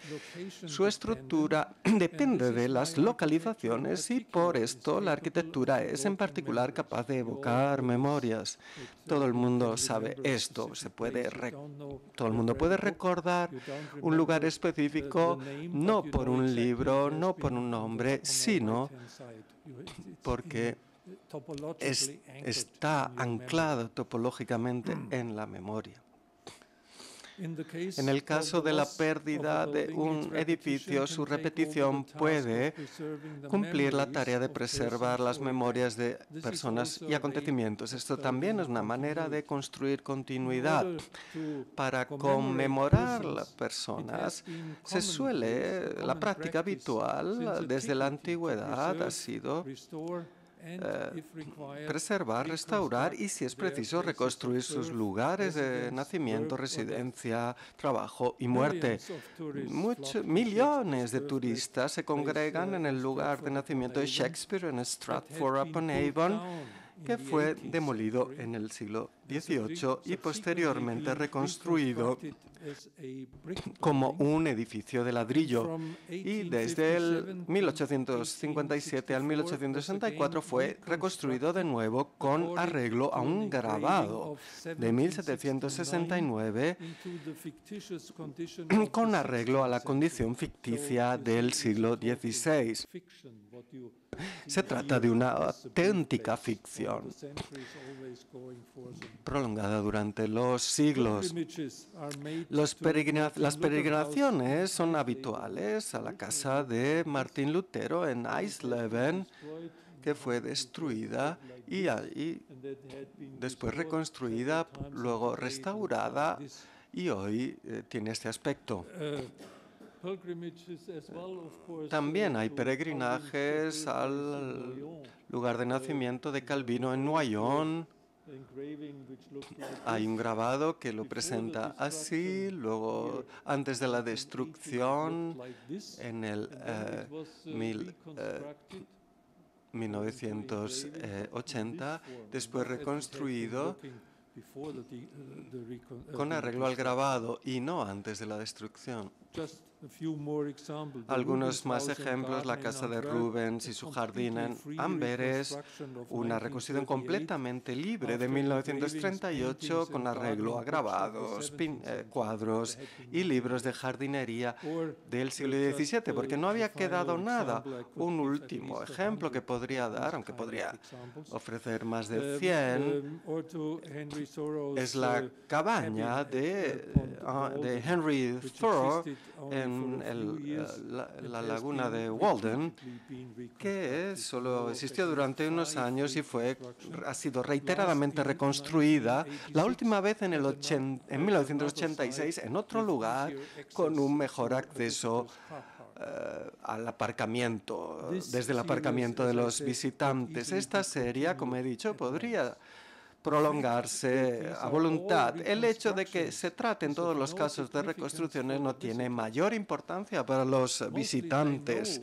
su estructura depende de las localizaciones y por esto la arquitectura es en particular capaz de evocar memorias. Todo el mundo sabe esto, todo el mundo puede recordar un lugar específico no por un libro, no por un nombre, sino porque está anclado topológicamente en la memoria. En el caso de la pérdida de un edificio, su repetición puede cumplir la tarea de preservar las memorias de personas y acontecimientos. Esto también es una manera de construir continuidad. Para conmemorar las personas, la práctica habitual desde la antigüedad ha sido preservar, restaurar y, si es preciso, reconstruir sus lugares de nacimiento, residencia, trabajo y muerte. Millones de turistas se congregan en el lugar de nacimiento de Shakespeare en Stratford-upon-Avon, que fue demolido en el siglo XVIII y posteriormente reconstruido como un edificio de ladrillo. Y desde el 1857 al 1864 fue reconstruido de nuevo con arreglo a un grabado de 1769, con arreglo a la condición ficticia del siglo XVI. Se trata de una auténtica ficción prolongada durante los siglos. Las peregrinaciones son habituales a la casa de Martín Lutero en Eisleben, que fue destruida y después reconstruida, luego restaurada y hoy tiene este aspecto. También hay peregrinajes al lugar de nacimiento de Calvino en Noyon. Hay un grabado que lo presenta así, luego antes de la destrucción en el 1980, después reconstruido con arreglo al grabado y no antes de la destrucción. Algunos más ejemplos: la casa de Rubens y su jardín en Amberes, una reconstrucción completamente libre de 1938 con arreglo a grabados, cuadros y libros de jardinería del siglo XVII, porque no había quedado nada. Un último ejemplo que podría dar, aunque podría ofrecer más de 100, es la cabaña de Henry Thoreau en la laguna de Walden, que solo existió durante unos años y ha sido reiteradamente reconstruida, la última vez en 1986 en otro lugar con un mejor acceso al aparcamiento, desde el aparcamiento de los visitantes. Esta serie, como he dicho, podría prolongarse a voluntad. El hecho de que se trate en todos los casos de reconstrucciones no tiene mayor importancia para los visitantes.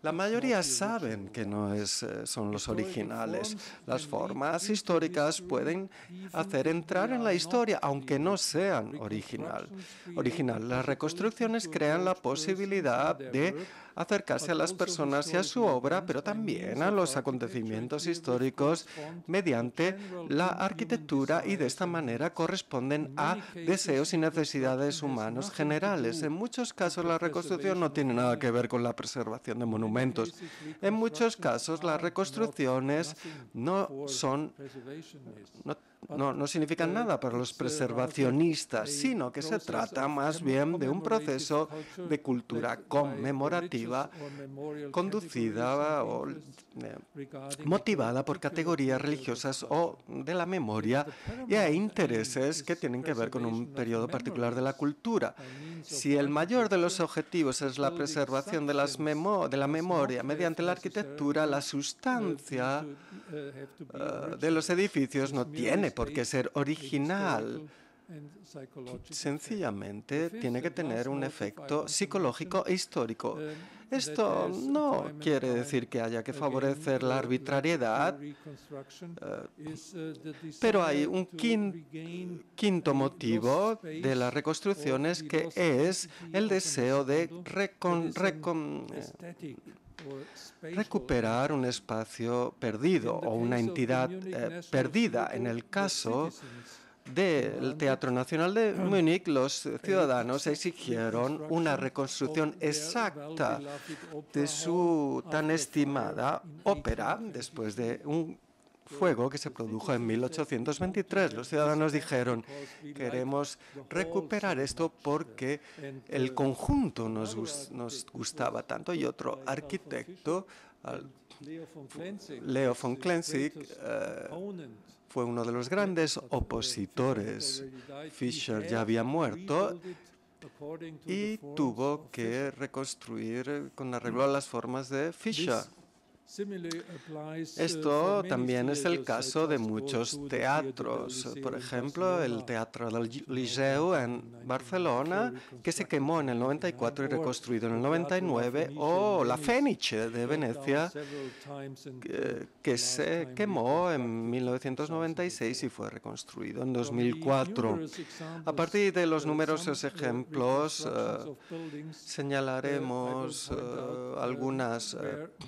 La mayoría saben que no son los originales. Las formas históricas pueden hacer entrar en la historia, aunque no sean original. Las reconstrucciones crean la posibilidad de acercarse a las personas y a su obra, pero también a los acontecimientos históricos mediante la arquitectura, y de esta manera corresponden a deseos y necesidades humanos generales. En muchos casos la reconstrucción no tiene nada que ver con la preservación de monumentos. En muchos casos las reconstrucciones no significan nada para los preservacionistas, sino que se trata más bien de un proceso de cultura conmemorativa conducida o motivada por categorías religiosas o de la memoria y a intereses que tienen que ver con un periodo particular de la cultura. Si el mayor de los objetivos es la preservación de la memoria mediante la arquitectura, la sustancia de los edificios no tiene por qué ser original. Sencillamente tiene que tener un efecto psicológico e histórico. Esto no quiere decir que haya que favorecer la arbitrariedad, pero hay un quinto motivo de las reconstrucciones, que es el deseo de recuperar un espacio perdido o una entidad perdida. En el caso del Teatro Nacional de Múnich, los ciudadanos exigieron una reconstrucción exacta de su tan estimada ópera después de un fuego que se produjo en 1823. Los ciudadanos dijeron: queremos recuperar esto porque el conjunto nos gustaba tanto. Y otro arquitecto, Leo von Klenzig, fue uno de los grandes opositores. Fischer ya había muerto y tuvo que reconstruir con arreglo a las formas de Fischer. Esto también es el caso de muchos teatros. Por ejemplo, el Teatro del Liceu en Barcelona, que se quemó en el 94 y reconstruido en el 99, o la Fenice de Venecia, que se quemó en 1996 y fue reconstruido en 2004. A partir de los numerosos ejemplos, señalaremos algunas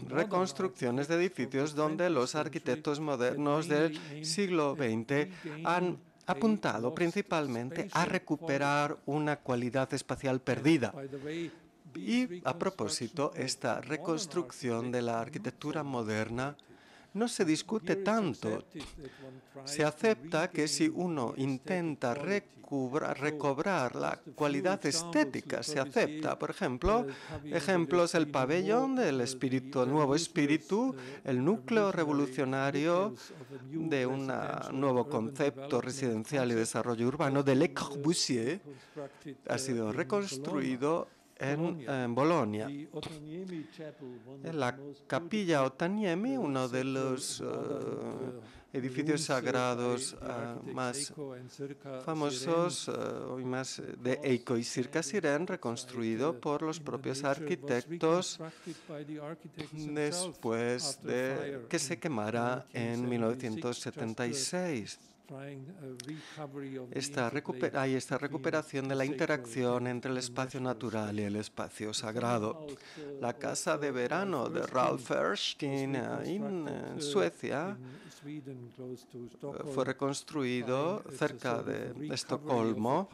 reconstrucciones de edificios donde los arquitectos modernos del siglo XX han apuntado principalmente a recuperar una cualidad espacial perdida. Y a propósito, esta reconstrucción de la arquitectura moderna no se discute tanto. Se acepta que si uno intenta recobrar la cualidad estética, se acepta. Por ejemplo, el pabellón del nuevo espíritu, el núcleo revolucionario de un nuevo concepto residencial y desarrollo urbano de Le Corbusier, ha sido reconstruido en Bolonia. En la capilla Otaniemi, uno de los edificios sagrados más famosos, hoy más de Eiko y Circa Siren, reconstruido por los propios arquitectos después de que se quemara en 1976. Hay esta recuperación de la interacción entre el espacio natural y el espacio sagrado. La casa de verano de Ralph Erskine en Suecia fue reconstruido cerca de Estocolmo.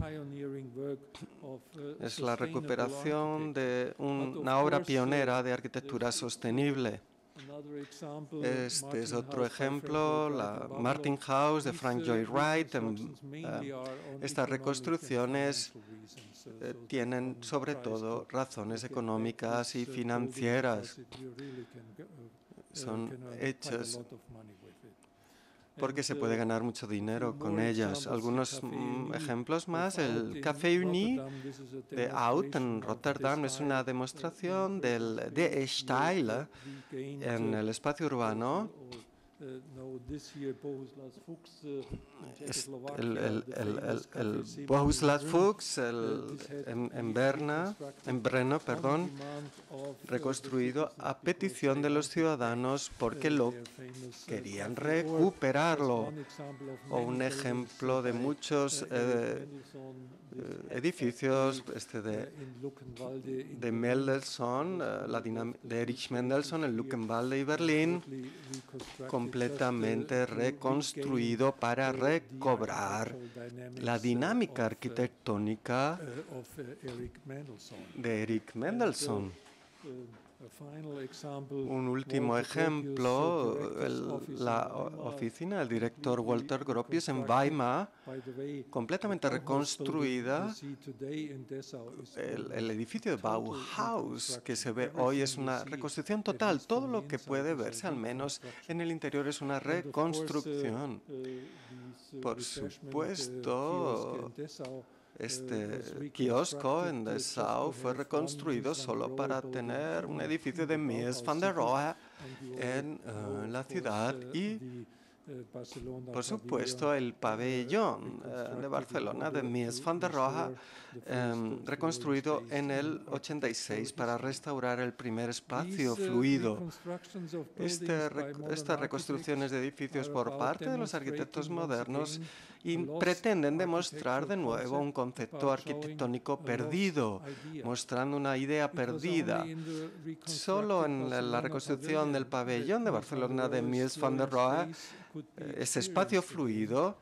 Es la recuperación de una obra pionera de arquitectura sostenible. Este es otro ejemplo, la Martin House de Frank Lloyd Wright. Estas reconstrucciones tienen sobre todo razones económicas y financieras. Son hechas porque se puede ganar mucho dinero con ellas. Algunos ejemplos más, el Café Uni de Out en Rotterdam es una demostración del DE-Style en el espacio urbano. El Bohuslav Fuchs en Brno, reconstruido a petición de los ciudadanos porque lo querían recuperarlo. O un ejemplo de muchos edificios de Mendelssohn, de Erich Mendelssohn, el Luckenwalde y Berlín, completamente reconstruido para recobrar la dinámica arquitectónica de Erich Mendelssohn. Un último ejemplo, la oficina del director Walter Gropius en Weimar, completamente reconstruida. El edificio de Bauhaus que se ve hoy es una reconstrucción total. Todo lo que puede verse, al menos en el interior, es una reconstrucción. Por supuesto, este kiosco en Dessau fue reconstruido solo para tener un edificio de Mies van der Rohe en la ciudad y, por supuesto, el pabellón de Barcelona de Mies van der Rohe, reconstruido en el 86 para restaurar el primer espacio fluido. Estas reconstrucciones de edificios por parte de los arquitectos modernos pretenden demostrar de nuevo un concepto arquitectónico perdido, mostrando una idea perdida. Solo en la reconstrucción del pabellón de Barcelona de Mies van der Rohe, ese espacio fluido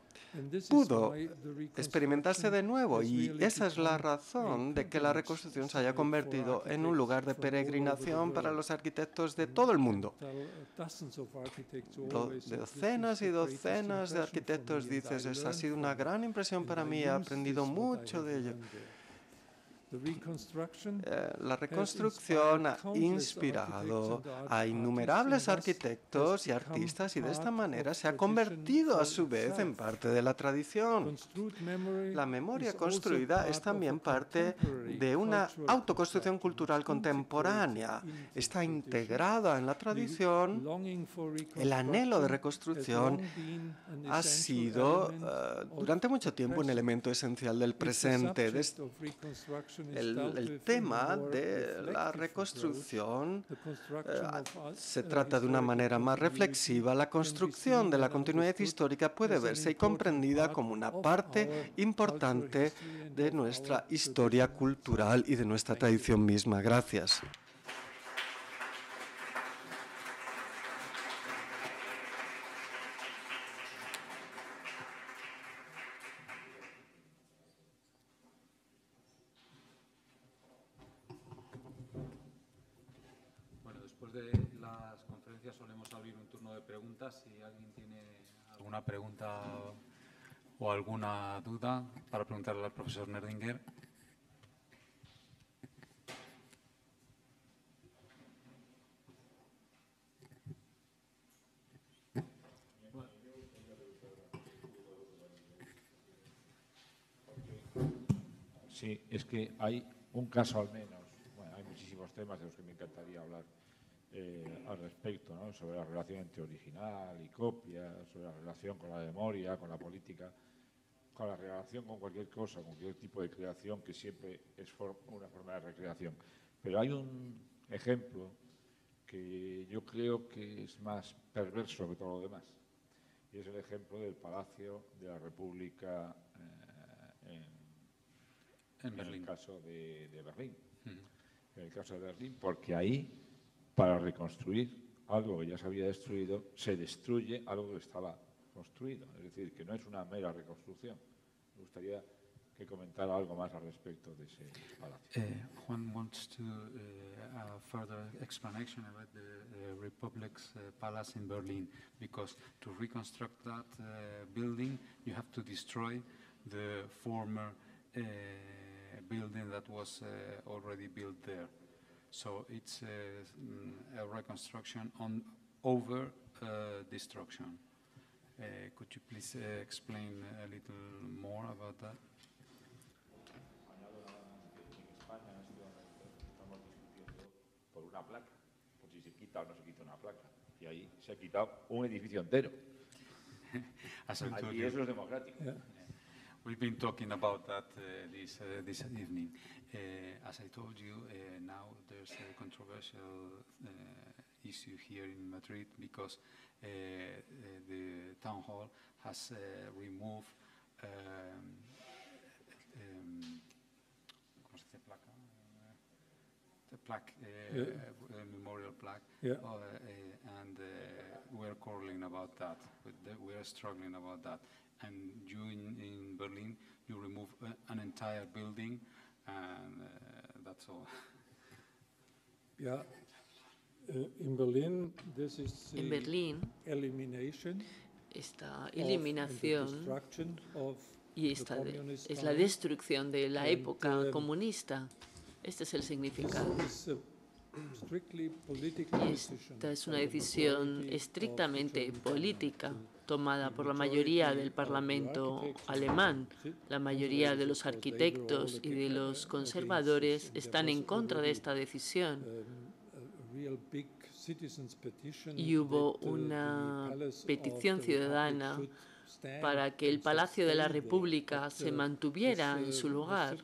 pudo experimentarse de nuevo, y esa es la razón de que la reconstrucción se haya convertido en un lugar de peregrinación para los arquitectos de todo el mundo. Docenas y docenas de arquitectos dicen: esa ha sido una gran impresión para mí, he aprendido mucho de ello. La reconstrucción ha inspirado a innumerables arquitectos y artistas, y de esta manera se ha convertido a su vez en parte de la tradición. La memoria construida es también parte de una autoconstrucción cultural contemporánea. Está integrada en la tradición. El anhelo de reconstrucción ha sido durante mucho tiempo un elemento esencial del presente. El tema de la reconstrucción se trata de una manera más reflexiva. La construcción de la continuidad histórica puede verse y comprendida como una parte importante de nuestra historia cultural y de nuestra tradición misma. Gracias. Solemos abrir un turno de preguntas. Si alguien tiene alguna pregunta o alguna duda para preguntarle al profesor Nerdinger. Sí, es que hay un caso al menos unos temas de los que me encantaría hablar al respecto, ¿no? Sobre la relación entre original y copia, sobre la relación con la memoria, con la política, con la relación con cualquier cosa, con cualquier tipo de creación que siempre es una forma de recreación. Pero hay un ejemplo que yo creo que es más perverso que todo lo demás, y es el ejemplo del Palacio de la República en el caso de Berlín. En el caso de Berlín, porque ahí, para reconstruir algo que ya se había destruido, se destruye algo que estaba construido. Es decir, que no es una mera reconstrucción. Me gustaría que comentara algo más al respecto de ese palacio. Juan wants to further explanation about the Republic's palace in Berlin, because to reconstruct that building, you have to destroy the former building that was already built there. So it's a reconstruction over destruction. Could you please explain a little more about that? Por una placa, por si se quita o no se quita una placa. Y ahí se ha quitado un edificio entero. Y eso es democrático. Yeah. We've been talking about that this evening. As I told you, now there's a controversial issue here in Madrid because the town hall has removed the plaque, memorial plaque, and we're quarreling about that. We're struggling about that. And you in Berlin, you remove an entire building, and that's all. Yeah. In Berlin, this is En Berlín, elimination esta eliminación y esta es la destrucción de la época comunista. Este es el significado. Y esta es una decisión estrictamente política tomada por la mayoría del Parlamento alemán. La mayoría de los arquitectos y de los conservadores están en contra de esta decisión. Y hubo una petición ciudadana para que el Palacio de la República se mantuviera en su lugar.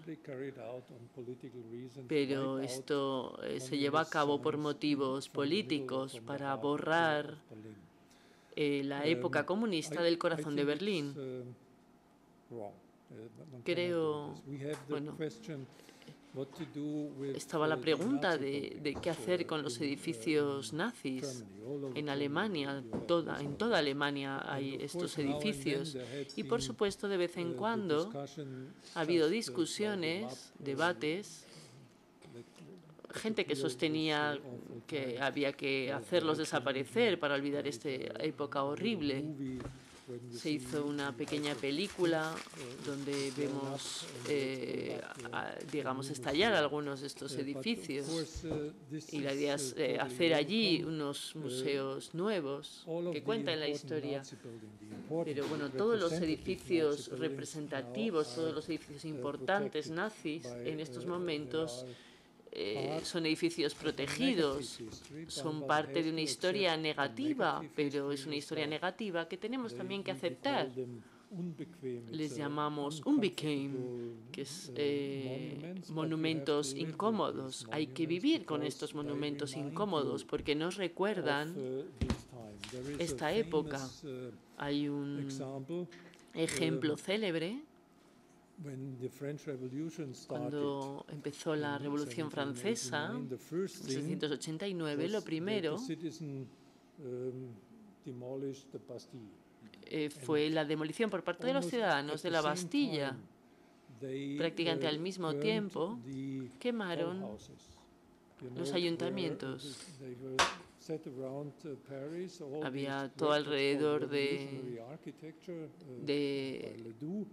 Pero esto se lleva a cabo por motivos políticos, para borrar la época comunista del corazón de Berlín. Creo, bueno, estaba la pregunta de qué hacer con los edificios nazis. En Alemania, en toda Alemania hay estos edificios. Y por supuesto, de vez en cuando ha habido discusiones, debates, gente que sostenía que había que hacerlos desaparecer para olvidar esta época horrible. Se hizo una pequeña película donde vemos, digamos, estallar algunos de estos edificios. Y la idea es hacer allí unos museos nuevos que cuentan la historia. Pero bueno, todos los edificios representativos, todos los edificios importantes nazis en estos momentos son edificios protegidos, son parte de una historia negativa, pero es una historia negativa que tenemos también que aceptar. Les llamamos unbequem, que es monumentos incómodos. Hay que vivir con estos monumentos incómodos porque nos recuerdan esta época. Hay un ejemplo célebre. Cuando empezó la Revolución Francesa, en 1789, lo primero fue la demolición por parte de los ciudadanos de la Bastilla. Prácticamente al mismo tiempo, quemaron los ayuntamientos. Había todo alrededor de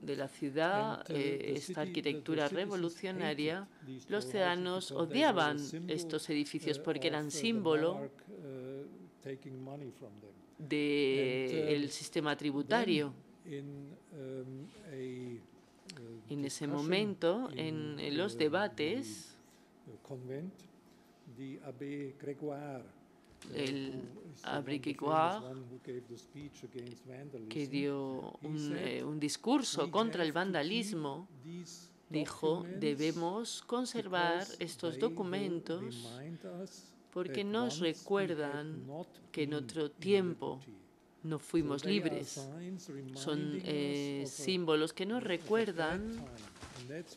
la ciudad esta arquitectura revolucionaria. Los ciudadanos odiaban estos edificios porque eran símbolo del sistema tributario. En ese momento, en los debates, el Abbé Grégoire, que dio un discurso contra el vandalismo, dijo: debemos conservar estos documentos porque nos recuerdan que en otro tiempo no fuimos libres. Son símbolos que nos recuerdan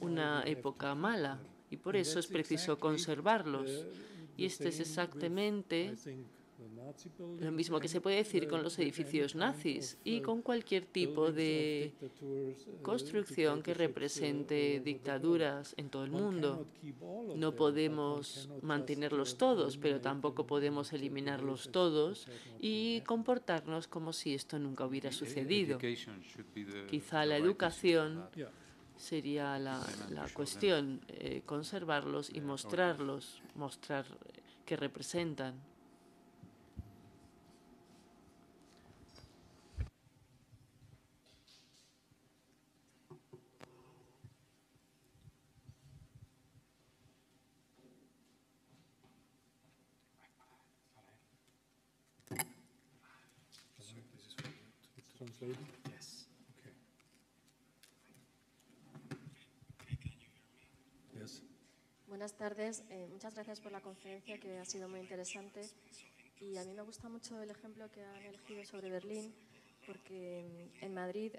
una época mala y por eso es preciso conservarlos. Y esto es exactamente lo mismo que se puede decir con los edificios nazis y con cualquier tipo de construcción que represente dictaduras en todo el mundo. No podemos mantenerlos todos, pero tampoco podemos eliminarlos todos y comportarnos como si esto nunca hubiera sucedido. Quizá la educación sería la cuestión, conservarlos y mostrarlos, mostrar qué representan. Yes. Okay. Yes. Buenas tardes. Muchas gracias por la conferencia, que ha sido muy interesante. Y a mí me gusta mucho el ejemplo que han elegido sobre Berlín, porque en Madrid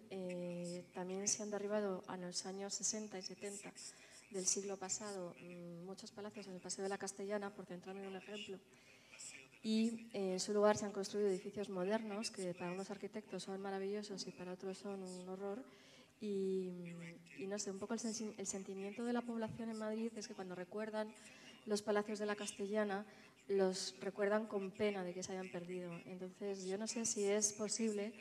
también se han derribado a los años 60 y 70 del siglo pasado muchos palacios en el Paseo de la Castellana, por centrarme en un ejemplo. Y en su lugar se han construido edificios modernos que para unos arquitectos son maravillosos y para otros son un horror. Y no sé, un poco el sentimiento de la población en Madrid es que cuando recuerdan los palacios de la Castellana, los recuerdan con pena de que se hayan perdido. Entonces, yo no sé si es posible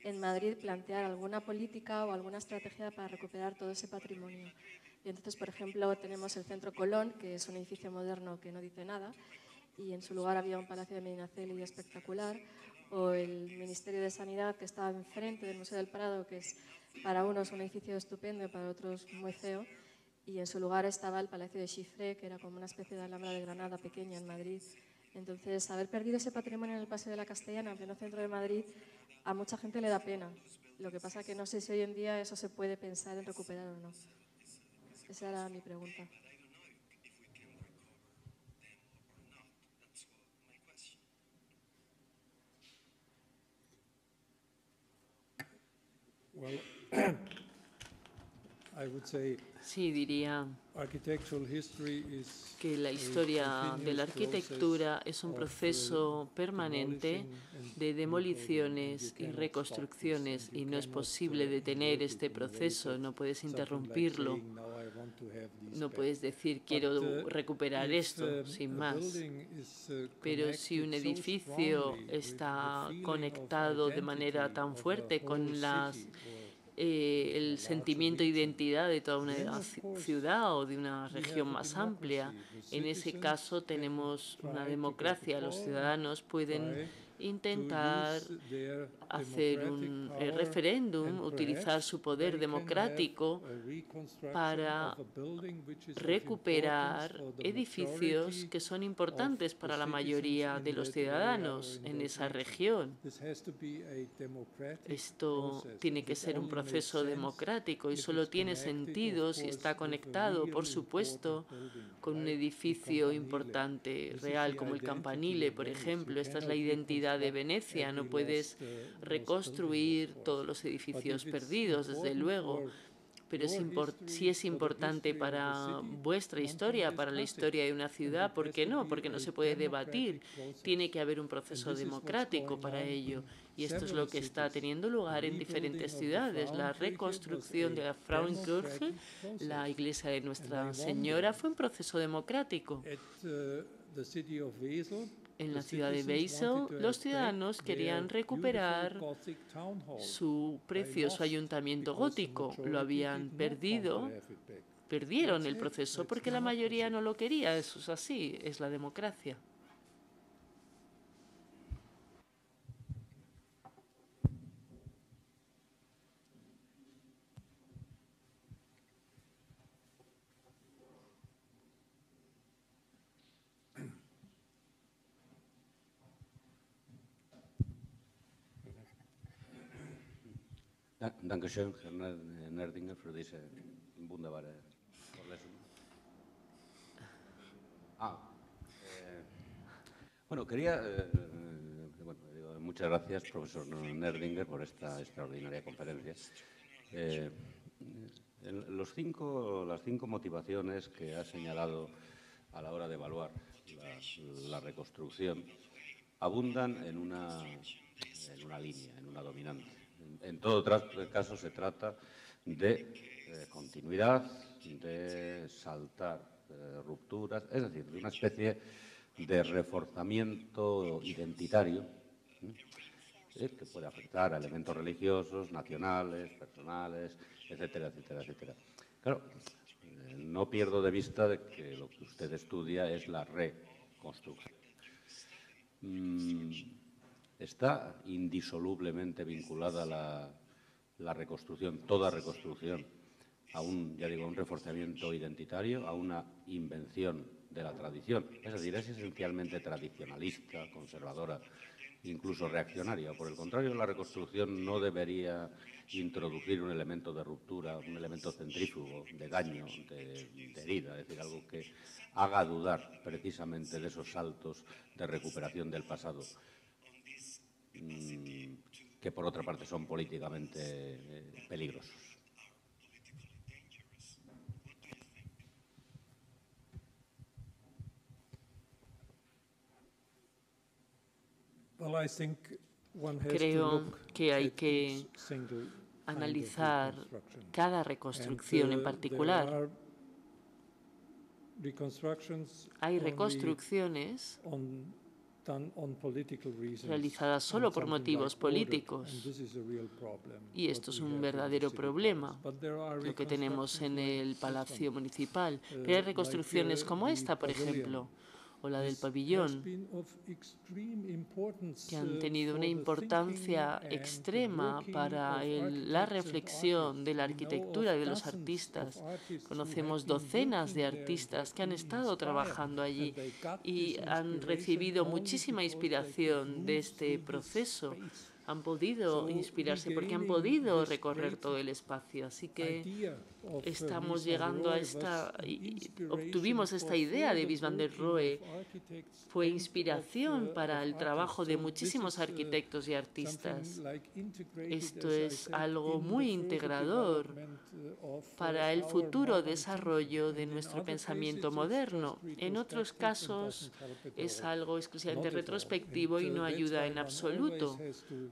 en Madrid plantear alguna política o alguna estrategia para recuperar todo ese patrimonio. Y entonces, por ejemplo, tenemos el Centro Colón, que es un edificio moderno que no dice nada, y en su lugar había un palacio de Medinaceli espectacular, o el Ministerio de Sanidad, que estaba enfrente del Museo del Prado, que es para unos un edificio estupendo y para otros muy feo, y en su lugar estaba el Palacio de Chifré, que era como una especie de Alhambra de Granada pequeña en Madrid. Entonces, haber perdido ese patrimonio en el Paseo de la Castellana, en pleno centro de Madrid, a mucha gente le da pena. Lo que pasa que no sé si hoy en día eso se puede pensar en recuperar o no. Esa era mi pregunta. Well, I would say Sí, diría architectural history is que la historia de la arquitectura es un proceso permanente de demoliciones y reconstrucciones y no es posible detener este proceso, no puedes interrumpirlo, no puedes decir quiero recuperar esto sin más. Pero si un edificio está conectado de manera tan fuerte con el sentimiento de identidad de toda una ciudad o de una región más amplia. En ese caso tenemos una democracia. Los ciudadanos pueden intentar hacer un referéndum, utilizar su poder democrático para recuperar edificios que son importantes para la mayoría de los ciudadanos en esa región. Esto tiene que ser un proceso democrático y solo tiene sentido si está conectado, por supuesto, con un edificio importante, real, como el Campanile, por ejemplo. Esta es la identidad de Venecia. No puedes reconstruir todos los edificios perdidos, desde luego. Pero sí es importante para vuestra historia, para la historia de una ciudad. ¿Por qué no? Porque no se puede debatir. Tiene que haber un proceso democrático para ello. Y esto es lo que está teniendo lugar en diferentes ciudades. La reconstrucción de la Frauenkirche, la iglesia de Nuestra Señora, fue un proceso democrático. En la ciudad de Basel, los ciudadanos querían recuperar su precioso ayuntamiento gótico. Lo habían perdido, perdieron el proceso porque la mayoría no lo quería. Eso es así, es la democracia. Dankeschön, Herr Nerdinger, für diese wunderbare Vorlesung. Bueno, muchas gracias, profesor Nerdinger, por esta extraordinaria conferencia. Las cinco motivaciones que ha señalado a la hora de evaluar la reconstrucción abundan en una línea, en una dominante. En todo caso se trata de continuidad, de saltar rupturas, es decir, de una especie de reforzamiento identitario que puede afectar a elementos religiosos, nacionales, personales, etcétera, etcétera, etcétera. Claro, no pierdo de vista de que lo que usted estudia es la reconstrucción. Está indisolublemente vinculada la reconstrucción, toda reconstrucción, a un reforzamiento identitario, a una invención de la tradición. Es decir, es esencialmente tradicionalista, conservadora, incluso reaccionaria. Por el contrario, la reconstrucción no debería introducir un elemento de ruptura, un elemento centrífugo, de daño, de herida, es decir, algo que haga dudar precisamente de esos saltos de recuperación del pasado, que por otra parte son políticamente peligrosos. Creo que hay que analizar cada reconstrucción en particular. Hay reconstrucciones realizadas solo por motivos políticos, y esto es un verdadero problema, lo que tenemos en el Palacio Municipal. Pero hay reconstrucciones como esta, por ejemplo, o la del pabellón, que han tenido una importancia extrema para la reflexión de la arquitectura y de los artistas. Conocemos docenas de artistas que han estado trabajando allí y han recibido muchísima inspiración de este proceso. Han podido inspirarse porque han podido recorrer todo el espacio. Así que estamos llegando a obtuvimos esta idea de Mies van der Rohe. Fue inspiración para el trabajo de muchísimos arquitectos y artistas. Esto es algo muy integrador para el futuro desarrollo de nuestro pensamiento moderno. En otros casos es algo exclusivamente retrospectivo y no ayuda en absoluto.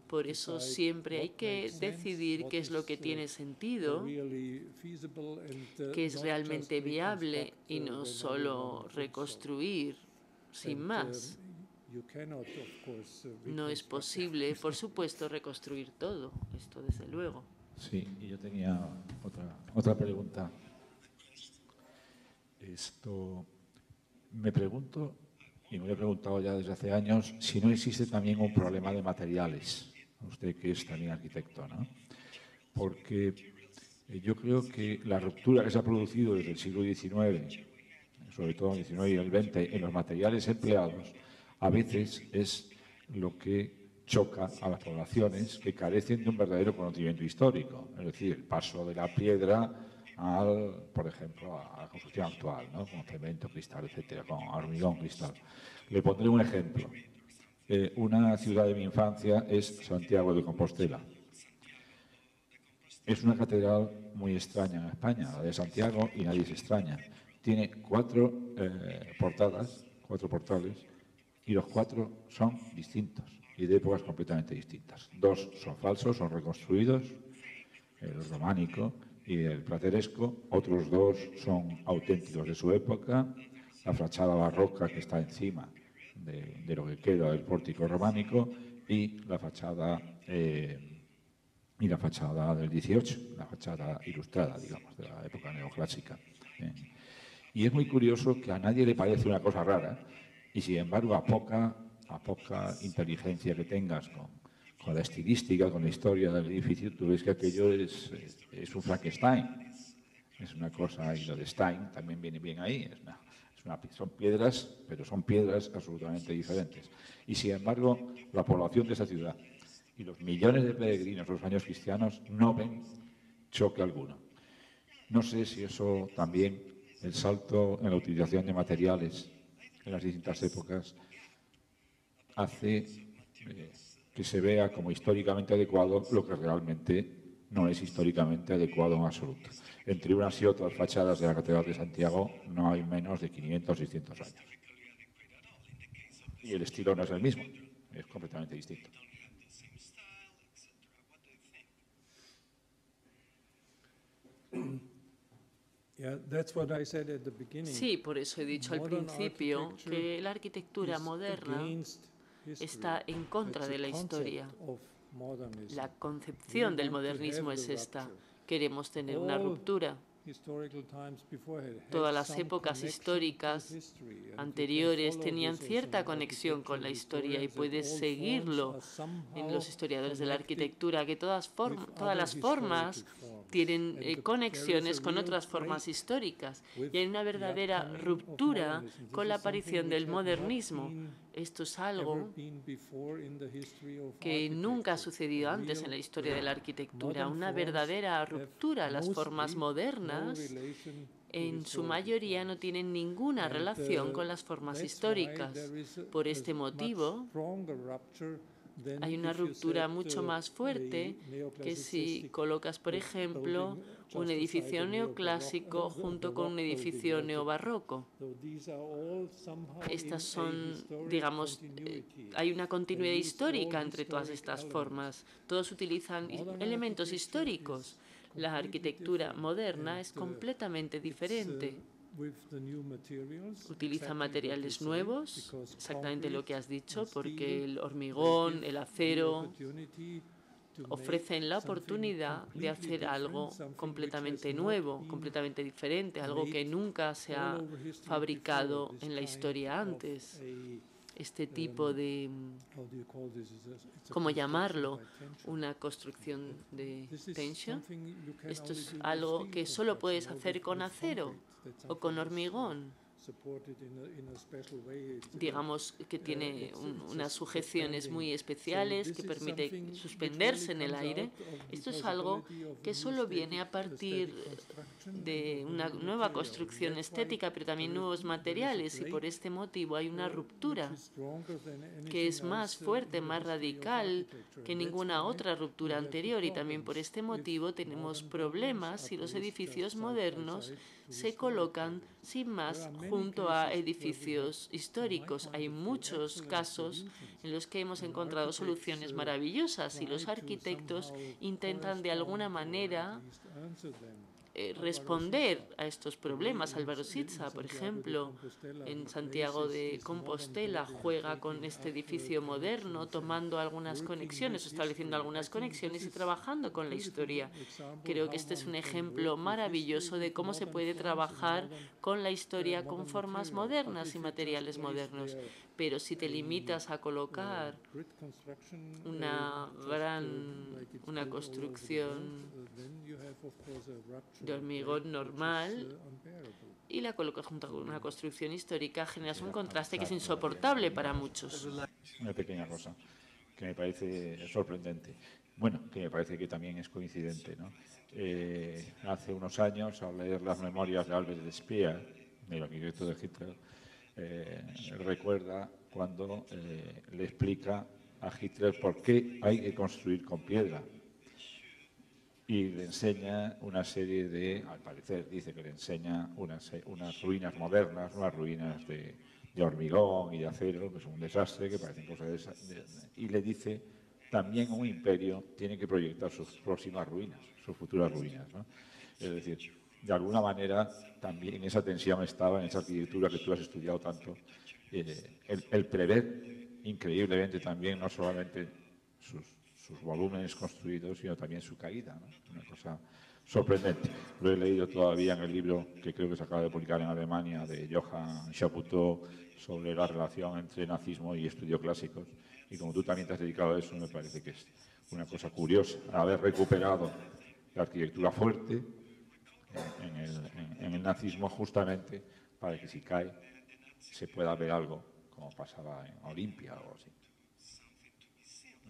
Por eso siempre hay que decidir qué es lo que tiene sentido, qué es realmente viable y no solo reconstruir sin más. No es posible, por supuesto, reconstruir todo, esto desde luego. Sí, y yo tenía otra pregunta. Me pregunto, y me lo he preguntado ya desde hace años, si no existe también un problema de materiales. Usted que es también arquitecto, ¿no? Porque yo creo que la ruptura que se ha producido desde el siglo XIX, sobre todo el XIX y el XX, en los materiales empleados, a veces es lo que choca a las poblaciones que carecen de un verdadero conocimiento histórico. Es decir, el paso de la piedra por ejemplo, a la construcción actual, ¿no? Con cemento, cristal, etcétera, con hormigón, cristal. Le pondré un ejemplo. Una ciudad de mi infancia es Santiago de Compostela. Es una catedral muy extraña en España, la de Santiago, y nadie se extraña. Tiene cuatro portales, y los cuatro son distintos y de épocas completamente distintas. Dos son falsos, son reconstruidos, el románico y el plateresco. Otros dos son auténticos de su época. La fachada barroca que está encima de lo que queda del pórtico románico y la fachada del 18, la fachada ilustrada, digamos, de la época neoclásica. Y es muy curioso que a nadie le parece una cosa rara y, sin embargo, a poca inteligencia que tengas con la estilística, con la historia del edificio, tú ves que aquello es un Frankenstein. Es una cosa, y lo de Stein también viene bien ahí. Son piedras, pero son piedras absolutamente diferentes. Y, sin embargo, la población de esa ciudad Y los millones de peregrinos de los años cristianos no ven choque alguno. No sé si eso también, el salto en la utilización de materiales en las distintas épocas, hace que se vea como históricamente adecuado lo que realmente no es históricamente adecuado en absoluto. Entre unas y otras fachadas de la Catedral de Santiago no hay menos de 500 o 600 años. Y el estilo no es el mismo, es completamente distinto. Sí, por eso he dicho al principio que la arquitectura moderna está en contra de la historia. La concepción del modernismo es esta. Queremos tener una ruptura. Todas las épocas históricas anteriores tenían cierta conexión con la historia y puedes seguirlo en los historiadores de la arquitectura, que todas las formas tienen conexiones con otras formas históricas y hay una verdadera ruptura con la aparición del modernismo. Esto es algo que nunca ha sucedido antes en la historia de la arquitectura, una verdadera ruptura. Las formas modernas, en su mayoría, no tienen ninguna relación con las formas históricas. Por este motivo, hay una ruptura mucho más fuerte que si colocas, por ejemplo, un edificio neoclásico junto con un edificio neobarroco. Estas son, digamos, hay una continuidad histórica entre todas estas formas. Todos utilizan elementos históricos. La arquitectura moderna es completamente diferente. Utiliza materiales nuevos, exactamente lo que has dicho, porque el hormigón, el acero ofrecen la oportunidad de hacer algo completamente nuevo, completamente diferente, algo que nunca se ha fabricado en la historia antes. Este tipo de, ¿cómo llamarlo? Una construcción de tensión. Esto es algo que solo puedes hacer con acero o con hormigón. Digamos que tiene unas sujeciones muy especiales que permite suspenderse en el aire. Esto es algo que solo viene a partir de una nueva construcción estética, pero también nuevos materiales, y por este motivo hay una ruptura que es más fuerte, más radical que ninguna otra ruptura anterior, y también por este motivo tenemos problemas si los edificios modernos se colocan sin más junto a edificios históricos. Hay muchos casos en los que hemos encontrado soluciones maravillosas y los arquitectos intentan de alguna manera responder a estos problemas. Álvaro Sitza, por ejemplo, en Santiago de Compostela, juega con este edificio moderno, tomando algunas conexiones, estableciendo algunas conexiones y trabajando con la historia. Creo que este es un ejemplo maravilloso de cómo se puede trabajar con la historia con formas modernas y materiales modernos. Pero si te limitas a colocar una construcción de hormigón normal y la colocas junto con una construcción histórica, generas un contraste que es insoportable para muchos. Una pequeña cosa que me parece sorprendente. Bueno, que me parece que también es coincidente, ¿no? Hace unos años, al leer las memorias de Albert Speer, del arquitecto de Hitler, recuerda cuando le explica a Hitler por qué hay que construir con piedra. Y le enseña una serie de, al parecer dice que le enseña unas ruinas modernas, unas ruinas de hormigón y de acero, que son un desastre, que parecen cosas y le dice, también un imperio tiene que proyectar sus próximas ruinas, sus futuras ruinas, ¿no? Es decir, de alguna manera también esa tensión estaba en esa arquitectura que tú has estudiado tanto, el prever increíblemente también no solamente sus volúmenes construidos, sino también su caída, ¿no? Una cosa sorprendente. Lo he leído todavía en el libro que creo que se acaba de publicar en Alemania de Johann Chapoutot sobre la relación entre nazismo y estudios clásicos. Y como tú también te has dedicado a eso, me parece que es una cosa curiosa haber recuperado la arquitectura fuerte en el nazismo justamente para que si cae se pueda ver algo como pasaba en Olimpia o así.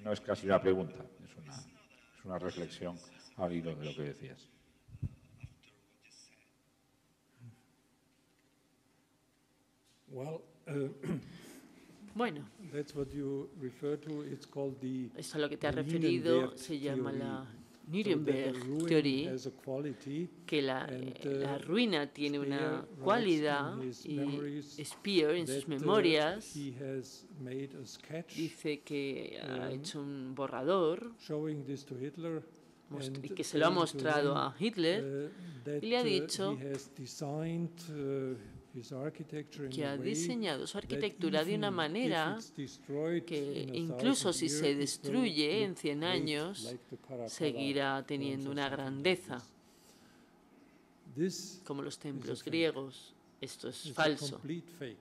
no es casi una pregunta, es una reflexión al hilo de lo que decías. Well, Bueno, that's what you refer to. It's called the esto a lo que te has referido Nuremberg se llama theory. la So that Nuremberg the ruin Theory, has a quality, que la ruina tiene una Speer writes cualidad, in his y memories Speer en sus that, memorias he has made a sketch dice que ha hecho un borrador showing this to Hitler y and que se lo ha saying to mostrado him, a Hitler that, y le ha dicho he has designed his architecture in que a ha way diseñado su that arquitectura de una even manera if it's destroyed que in 1,000 incluso si years, se it will destruye en look 100 great, años, like the Caracalla seguirá temples teniendo or una something like grandeza, this. como los templos fake. griegos. Esto es It's a falso, complete fake,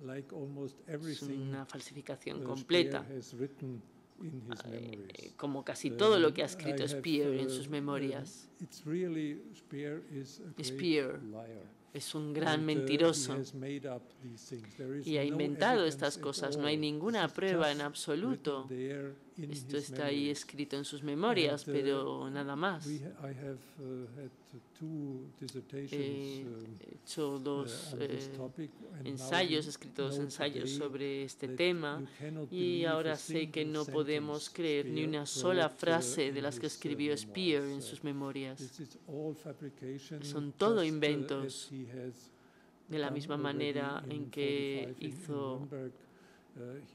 like almost es everything una falsificación Speer completa, has written in his memories. como casi todo lo que ha I escrito have, Speer en sus memorias. It's really, Speer is a great Speer liar. Es un gran And, mentiroso he has made up these things. There is y ha no inventado evidence estas at cosas. No hay all. ninguna This is prueba en just absoluto. written there in Esto his está ahí memories. escrito en sus memorias, And, pero nada más. I have had 2 dissertations He hecho dos on this topic, and now ensayos, we escrito dos know ensayos today sobre este that tema, you cannot y believe ahora a sé que single no podemos sentence creer ni Speer una sola wrote, frase de in las que his, escribió Speer en memoirs. sus memorias. This is all fabrication, Son todo just, inventos. as he has De la done misma already manera in en que 45 in hizo Nuremberg.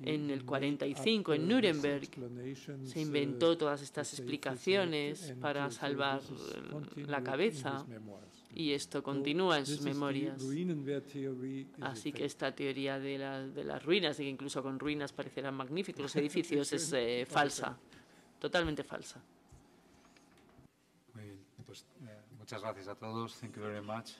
en He el made 45 up, en these Nuremberg. explanations, Se inventó todas estas to save his explicaciones neck, and, para so salvar this is la continued cabeza, in his memoirs. y esto So continúa en this sus is the memorias. Ruinenwehr theory, is a Así que fake. esta teoría de las ruinas, y que incluso con ruinas parecerán magníficos los edificios, es falsa, totalmente falsa. Muy bien, pues muchas gracias a todos. Thank you very much.